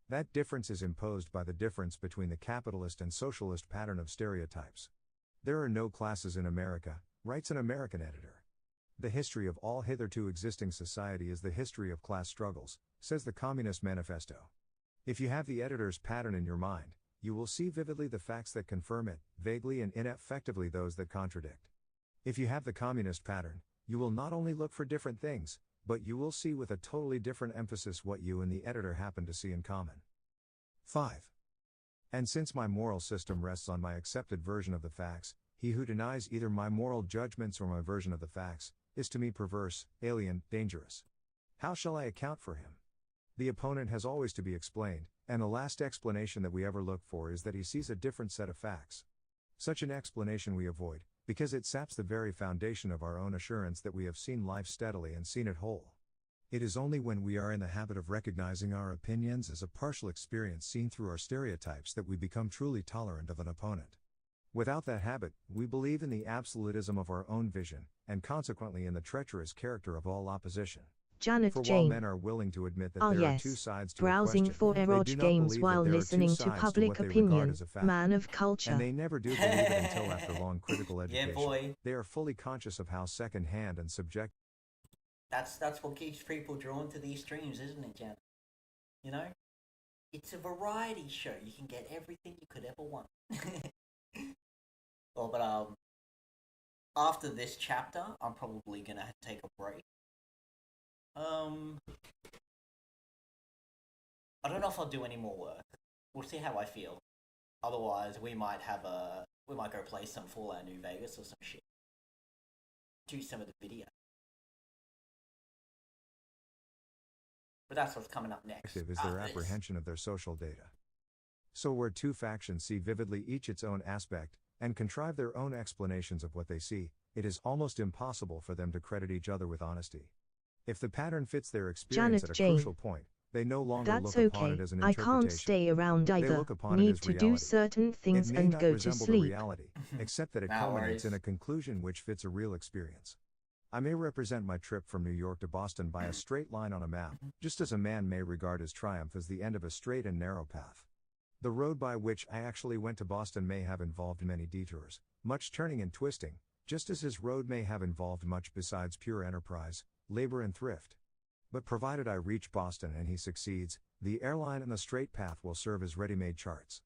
[SPEAKER 1] That difference is imposed by the difference between the capitalist and socialist pattern of stereotypes. There are no classes in America, writes an American editor. The history of all hitherto existing society is the history of class struggles, says the Communist Manifesto. If you have the editor's pattern in your mind, you will see vividly the facts that confirm it, vaguely and ineffectively those that contradict. If you have the communist pattern, you will not only look for different things, but you will see with a totally different emphasis what you and the editor happen to see in common. 5. And since my moral system rests on my accepted version of the facts, he who denies either my moral judgments or my version of the facts, is to me perverse, alien, dangerous. How shall I account for him? The opponent has always to be explained, and the last explanation that we ever look for is that he sees a different set of facts. Such an explanation we avoid, because it saps the very foundation of our own assurance that we have seen life steadily and seen it whole. It is only when we are in the habit of recognizing our opinions as a partial experience seen through our stereotypes that we become truly tolerant of an opponent. Without that habit, we believe in the absolutism of our own vision, and consequently in the treacherous character of all opposition.
[SPEAKER 3] Janet
[SPEAKER 1] For while
[SPEAKER 3] Jane.
[SPEAKER 1] men are willing to admit that
[SPEAKER 3] Ah
[SPEAKER 1] there
[SPEAKER 3] yes.
[SPEAKER 1] are two sides to
[SPEAKER 3] Browsing
[SPEAKER 1] a
[SPEAKER 3] for
[SPEAKER 1] question, they do
[SPEAKER 3] erotic
[SPEAKER 1] not
[SPEAKER 3] games
[SPEAKER 1] believe
[SPEAKER 3] while
[SPEAKER 1] that there are two
[SPEAKER 3] listening to
[SPEAKER 1] sides
[SPEAKER 3] public
[SPEAKER 1] what they regard
[SPEAKER 3] opinion.
[SPEAKER 1] as a fact.
[SPEAKER 3] Man of culture.
[SPEAKER 1] And they never do believe it until after long critical education.
[SPEAKER 2] Yeah, boy.
[SPEAKER 1] They are fully conscious of how second-hand and subjective.
[SPEAKER 2] That's what keeps people drawn to these streams, isn't it, Jan? You know? It's a variety show. You can get everything you could ever want. Well, but after this chapter, I'm probably gonna take a break. I don't know if I'll do any more work. We'll see how I feel. Otherwise, we might go play some Fallout New Vegas or some shit. Do some of the video. But that's what's coming up next.
[SPEAKER 1] Is their apprehension of their social data. So where two factions see vividly each its own aspect, and contrive their own explanations of what they see, it is almost impossible for them to credit each other with honesty. If the pattern fits their experience
[SPEAKER 3] Janet
[SPEAKER 1] at a
[SPEAKER 3] Jane.
[SPEAKER 1] crucial point, they no longer
[SPEAKER 3] That's
[SPEAKER 1] look upon
[SPEAKER 3] okay.
[SPEAKER 1] it as an
[SPEAKER 3] I
[SPEAKER 1] interpretation.
[SPEAKER 3] can't stay around
[SPEAKER 1] They
[SPEAKER 3] either.
[SPEAKER 1] look upon it
[SPEAKER 3] Need
[SPEAKER 1] as
[SPEAKER 3] to do
[SPEAKER 1] reality.
[SPEAKER 3] certain things
[SPEAKER 1] It may
[SPEAKER 3] and
[SPEAKER 1] not
[SPEAKER 3] go to
[SPEAKER 1] resemble the
[SPEAKER 3] sleep.
[SPEAKER 1] reality, except that it
[SPEAKER 2] No
[SPEAKER 1] culminates
[SPEAKER 2] worries.
[SPEAKER 1] in a conclusion which fits a real experience. I may represent my trip from New York to Boston by a straight line on a map, just as a man may regard his triumph as the end of a straight and narrow path. The road by which I actually went to Boston may have involved many detours, much turning and twisting, just as his road may have involved much besides pure enterprise, labor and thrift. But provided I reach Boston and he succeeds, the airline and the straight path will serve as ready-made charts.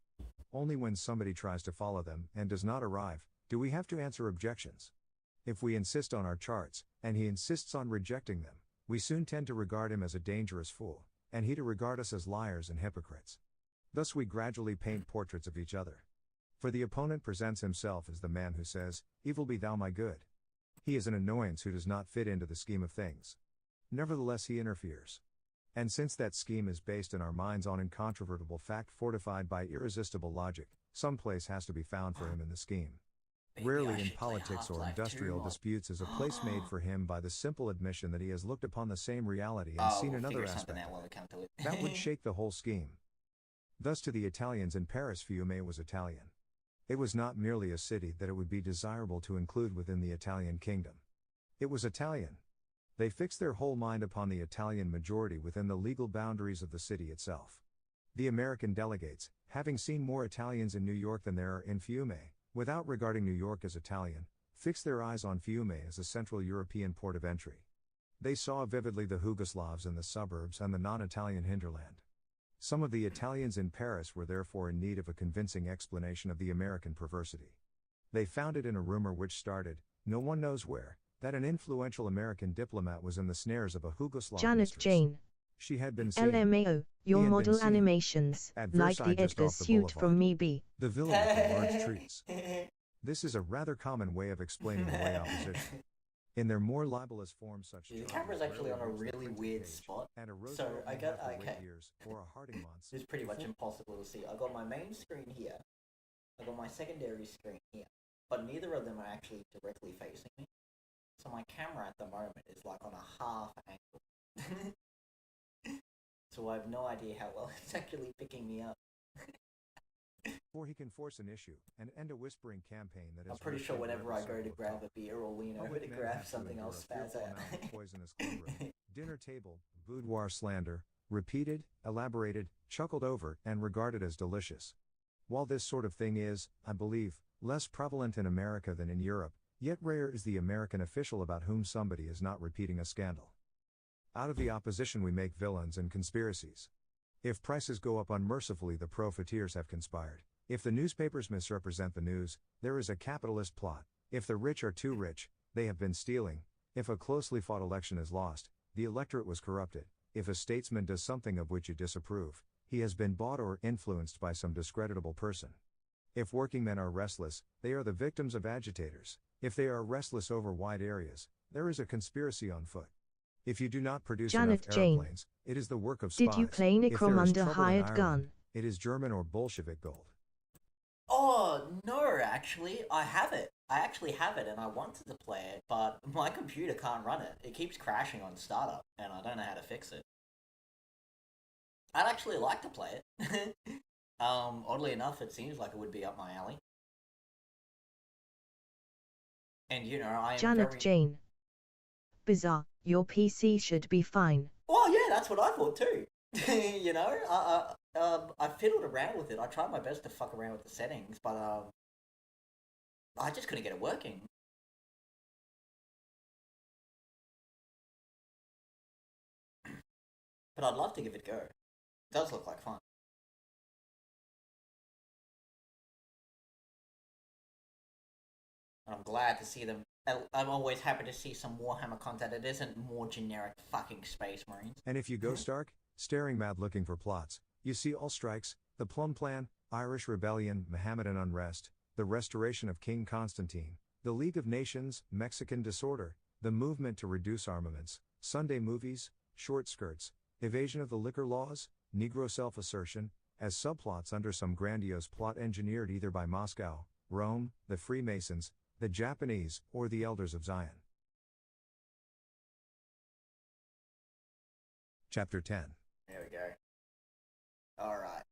[SPEAKER 1] Only when somebody tries to follow them and does not arrive, do we have to answer objections. If we insist on our charts, and he insists on rejecting them, we soon tend to regard him as a dangerous fool, and he to regard us as liars and hypocrites. Thus we gradually paint portraits of each other. For the opponent presents himself as the man who says, "Evil be thou my good." He is an annoyance who does not fit into the scheme of things. Nevertheless he interferes. And since that scheme is based in our minds on incontrovertible fact fortified by irresistible logic, some place has to be found for him in the scheme.
[SPEAKER 2] Maybe I
[SPEAKER 1] Rarely in
[SPEAKER 2] should play
[SPEAKER 1] politics or
[SPEAKER 2] Half-Life 2
[SPEAKER 1] industrial
[SPEAKER 2] mod.
[SPEAKER 1] disputes is a place made for him by the simple admission that he has looked upon the same reality and seen
[SPEAKER 2] we'll
[SPEAKER 1] another
[SPEAKER 2] figure something
[SPEAKER 1] aspect
[SPEAKER 2] out
[SPEAKER 1] of
[SPEAKER 2] when we
[SPEAKER 1] it.
[SPEAKER 2] come to it.
[SPEAKER 1] That would shake the whole scheme. Thus to the Italians in Paris, Fiume was Italian. It was not merely a city that it would be desirable to include within the Italian kingdom. It was Italian. They fixed their whole mind upon the Italian majority within the legal boundaries of the city itself. The American delegates, having seen more Italians in New York than there are in Fiume, without regarding New York as Italian, fixed their eyes on Fiume as a Central European port of entry. They saw vividly the Yugoslavs in the suburbs and the non-Italian hinterland. Some of the Italians in Paris were therefore in need of a convincing explanation of the American perversity. They found it in a rumor which started, no one knows where, that an influential American diplomat was in the snares of a Yugoslav
[SPEAKER 3] Janet
[SPEAKER 1] mistress.
[SPEAKER 3] Jane.
[SPEAKER 1] She had been seen.
[SPEAKER 3] LMAO, your
[SPEAKER 1] He had been
[SPEAKER 3] model
[SPEAKER 1] seen
[SPEAKER 3] animations,
[SPEAKER 1] at
[SPEAKER 3] like
[SPEAKER 1] Versailles
[SPEAKER 3] the
[SPEAKER 1] just
[SPEAKER 3] Edgar
[SPEAKER 1] off the
[SPEAKER 3] suit
[SPEAKER 1] boulevard.
[SPEAKER 3] from Me.
[SPEAKER 1] The villa with the large trees. This is a rather common way of explaining away opposition. In their more libelous form, such
[SPEAKER 2] The
[SPEAKER 1] charges
[SPEAKER 2] camera's actually on a
[SPEAKER 1] rarely reach the
[SPEAKER 2] really
[SPEAKER 1] printing
[SPEAKER 2] weird
[SPEAKER 1] page,
[SPEAKER 2] spot.
[SPEAKER 1] and a rose
[SPEAKER 2] So
[SPEAKER 1] vote
[SPEAKER 2] I
[SPEAKER 1] may
[SPEAKER 2] got-
[SPEAKER 1] have to wait
[SPEAKER 2] okay.
[SPEAKER 1] years or a Harding-Months
[SPEAKER 2] It's pretty much
[SPEAKER 1] before-
[SPEAKER 2] impossible to see. I got my main screen here. I got my secondary screen here. But neither of them are actually directly facing me. So my camera at the moment is like on a half angle. So I have no idea how well it's actually picking me up.
[SPEAKER 1] Before he can force an issue and end a whispering campaign that is.
[SPEAKER 2] I'm pretty sure whenever I go to grab a beer or lean over to grab something, I'll spaz out.
[SPEAKER 1] Poisonous clubroom, dinner table, boudoir slander, repeated, elaborated, chuckled over, and regarded as delicious. While this sort of thing is, I believe, less prevalent in America than in Europe, yet rare is the American official about whom somebody is not repeating a scandal. Out of the opposition we make villains and conspiracies. If prices go up unmercifully, the profiteers have conspired. If the newspapers misrepresent the news, there is a capitalist plot. If the rich are too rich, they have been stealing. If a closely fought election is lost, the electorate was corrupted. If a statesman does something of which you disapprove, he has been bought or influenced by some discreditable person. If working men are restless, they are the victims of agitators. If they are restless over wide areas, there is a conspiracy on foot. If you do not produce
[SPEAKER 3] Janet
[SPEAKER 1] enough
[SPEAKER 3] Jane.
[SPEAKER 1] airplanes, it is the work of spies.
[SPEAKER 3] Did you play
[SPEAKER 1] If there is
[SPEAKER 3] Necromunda
[SPEAKER 1] trouble in
[SPEAKER 3] hired
[SPEAKER 1] Ireland,
[SPEAKER 3] gun?
[SPEAKER 1] it is German or Bolshevik gold.
[SPEAKER 2] Oh, no, actually, I have it. I actually have it and I wanted to play it, but my computer can't run it. It keeps crashing on startup and I don't know how to fix it. I'd actually like to play it. Oddly enough, it seems like it would be up my alley. And you know, I am
[SPEAKER 3] Janet
[SPEAKER 2] very...
[SPEAKER 3] Jane. Bizarre, your PC should be fine.
[SPEAKER 2] Well, yeah, that's what I thought too. You know, I fiddled around with it. I tried my best to fuck around with the settings, but I just couldn't get it working. But I'd love to give it a go. It does look like fun. And I'm glad to see them. I'm always happy to see some Warhammer content that isn't more generic fucking Space Marines.
[SPEAKER 1] And if you go Stark, staring mad looking for plots, you see All Strikes, the Plum Plan, Irish Rebellion, Mohammedan Unrest, the Restoration of King Constantine, the League of Nations, Mexican Disorder, the Movement to Reduce Armaments, Sunday Movies, Short Skirts, Evasion of the Liquor Laws, Negro Self-Assertion, as subplots under some grandiose plot engineered either by Moscow, Rome, the Freemasons, the Japanese, or the Elders of Zion. Chapter 10.
[SPEAKER 2] There we go. Alright.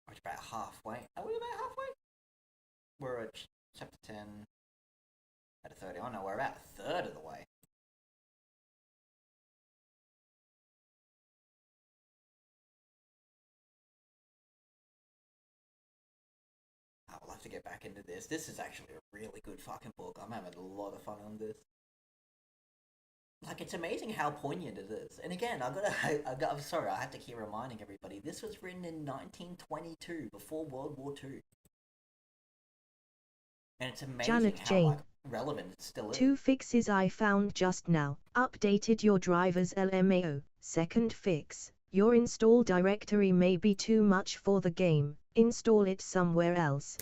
[SPEAKER 2] We're about halfway. Are we about halfway? We're at chapter 10. At a 30. Oh no, we're about a third of the way. I'll have to get back into this. This is actually a really good fucking book. I'm having a lot of fun on this. Like, it's amazing how poignant it is. And again, I'm sorry, I have to keep reminding everybody, this was written in 1922, before World War II. And it's amazing
[SPEAKER 3] Janet
[SPEAKER 2] how
[SPEAKER 3] Jane.
[SPEAKER 2] like, relevant it still is.
[SPEAKER 3] 2 fixes I found just now. Updated your driver's LMAO. Second fix. Your install directory may be too much for the game. Install it somewhere else.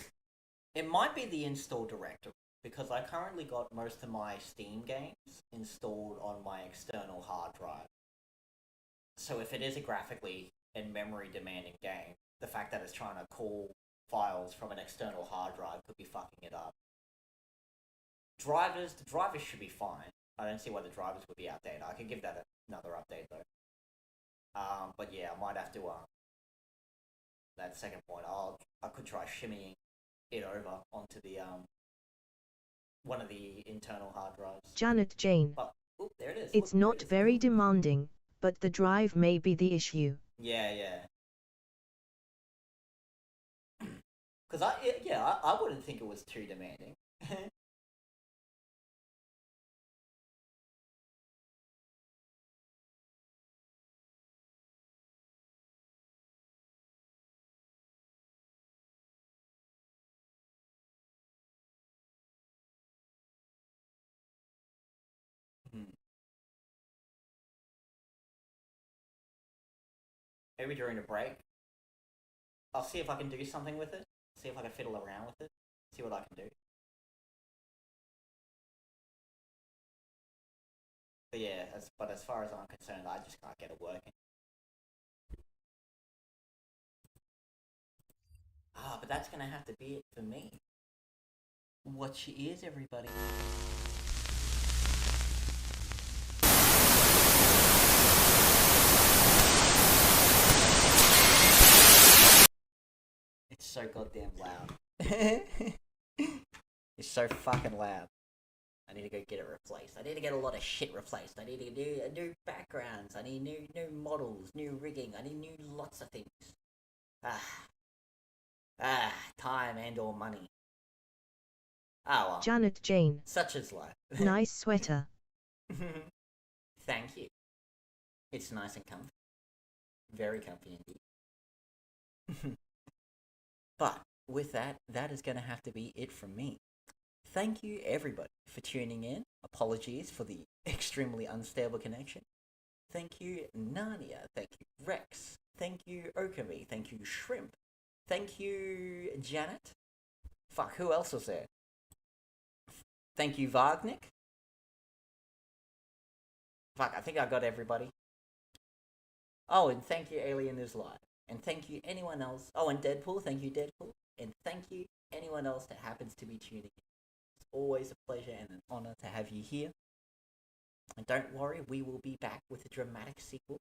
[SPEAKER 2] It might be the install directory, because I currently got most of my Steam games installed on my external hard drive. So if it is a graphically and memory demanding game, the fact that it's trying to call files from an external hard drive could be fucking it up. The drivers should be fine. I don't see why the drivers would be outdated. I could give that another update though. But yeah, I might have to, that second point, I could try shimmying it over onto the, one of the internal hard drives.
[SPEAKER 3] Janet Jane.
[SPEAKER 2] But, oop, there it is.
[SPEAKER 3] It's
[SPEAKER 2] Look,
[SPEAKER 3] not
[SPEAKER 2] there it is.
[SPEAKER 3] very demanding, but the drive may be the issue.
[SPEAKER 2] Yeah. Because I wouldn't think it was too demanding. Maybe during a break, I'll see if I can do something with it. See if I can fiddle around with it. See what I can do. But yeah, as far as I'm concerned, I just can't get it working. But that's gonna have to be it for me. What she is, everybody. It's so goddamn loud. It's so fucking loud. I need to go get it replaced. I need to get a lot of shit replaced. I need to do new backgrounds. I need new models, new rigging. I need new lots of things. Time and or money. Well.
[SPEAKER 3] Janet Jane.
[SPEAKER 2] Such is life.
[SPEAKER 3] Nice sweater.
[SPEAKER 2] Thank you. It's nice and comfy. Very comfy indeed. But with that, that is going to have to be it from me. Thank you everybody for tuning in. Apologies for the extremely unstable connection. Thank you Narnia. Thank you Rex. Thank you Okami. Thank you Shrimp. Thank you Janet. Fuck, who else was there? Thank you Wagnick. Fuck, I think I got everybody. Oh, and thank you Alien is Live. And thank you anyone else. Oh, and Deadpool, thank you Deadpool. And thank you anyone else that happens to be tuning in. It's always a pleasure and an honor to have you here. And don't worry, we will be back with a dramatic sequel.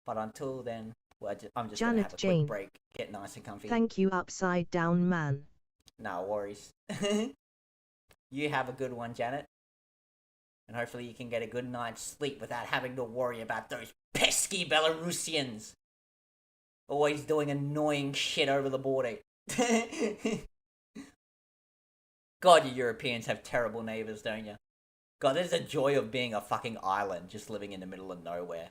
[SPEAKER 2] But until then, well, I'm just going to have a quick break, get nice and comfy.
[SPEAKER 3] Thank you, Upside Down Man.
[SPEAKER 2] No worries. You have a good one, Janet. And hopefully you can get a good night's sleep without having to worry about those pesky Belarusians. Always doing annoying shit over the border. God, you Europeans have terrible neighbours, don't you? God, there's a joy of being a fucking island just living in the middle of nowhere.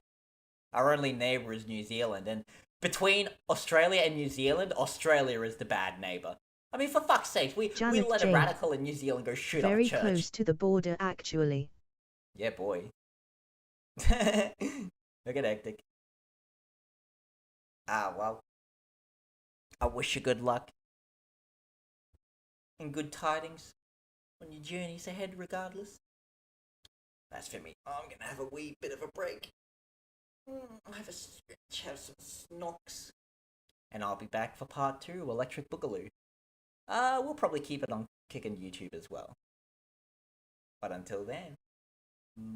[SPEAKER 2] Our only neighbour is New Zealand, and between Australia and New Zealand, Australia is the bad neighbour. I mean, for fuck's sake, we let a radical in New Zealand go shoot up a church.
[SPEAKER 3] Very close to the border, actually.
[SPEAKER 2] Yeah, boy. Look at hectic. Well. I wish you good luck. And good tidings on your journeys ahead, regardless. That's for me. I'm gonna have a wee bit of a break. I'll have a stretch, have some snocks. And I'll be back for part 2, Electric Boogaloo. We'll probably keep it on Kick and YouTube as well. But until then,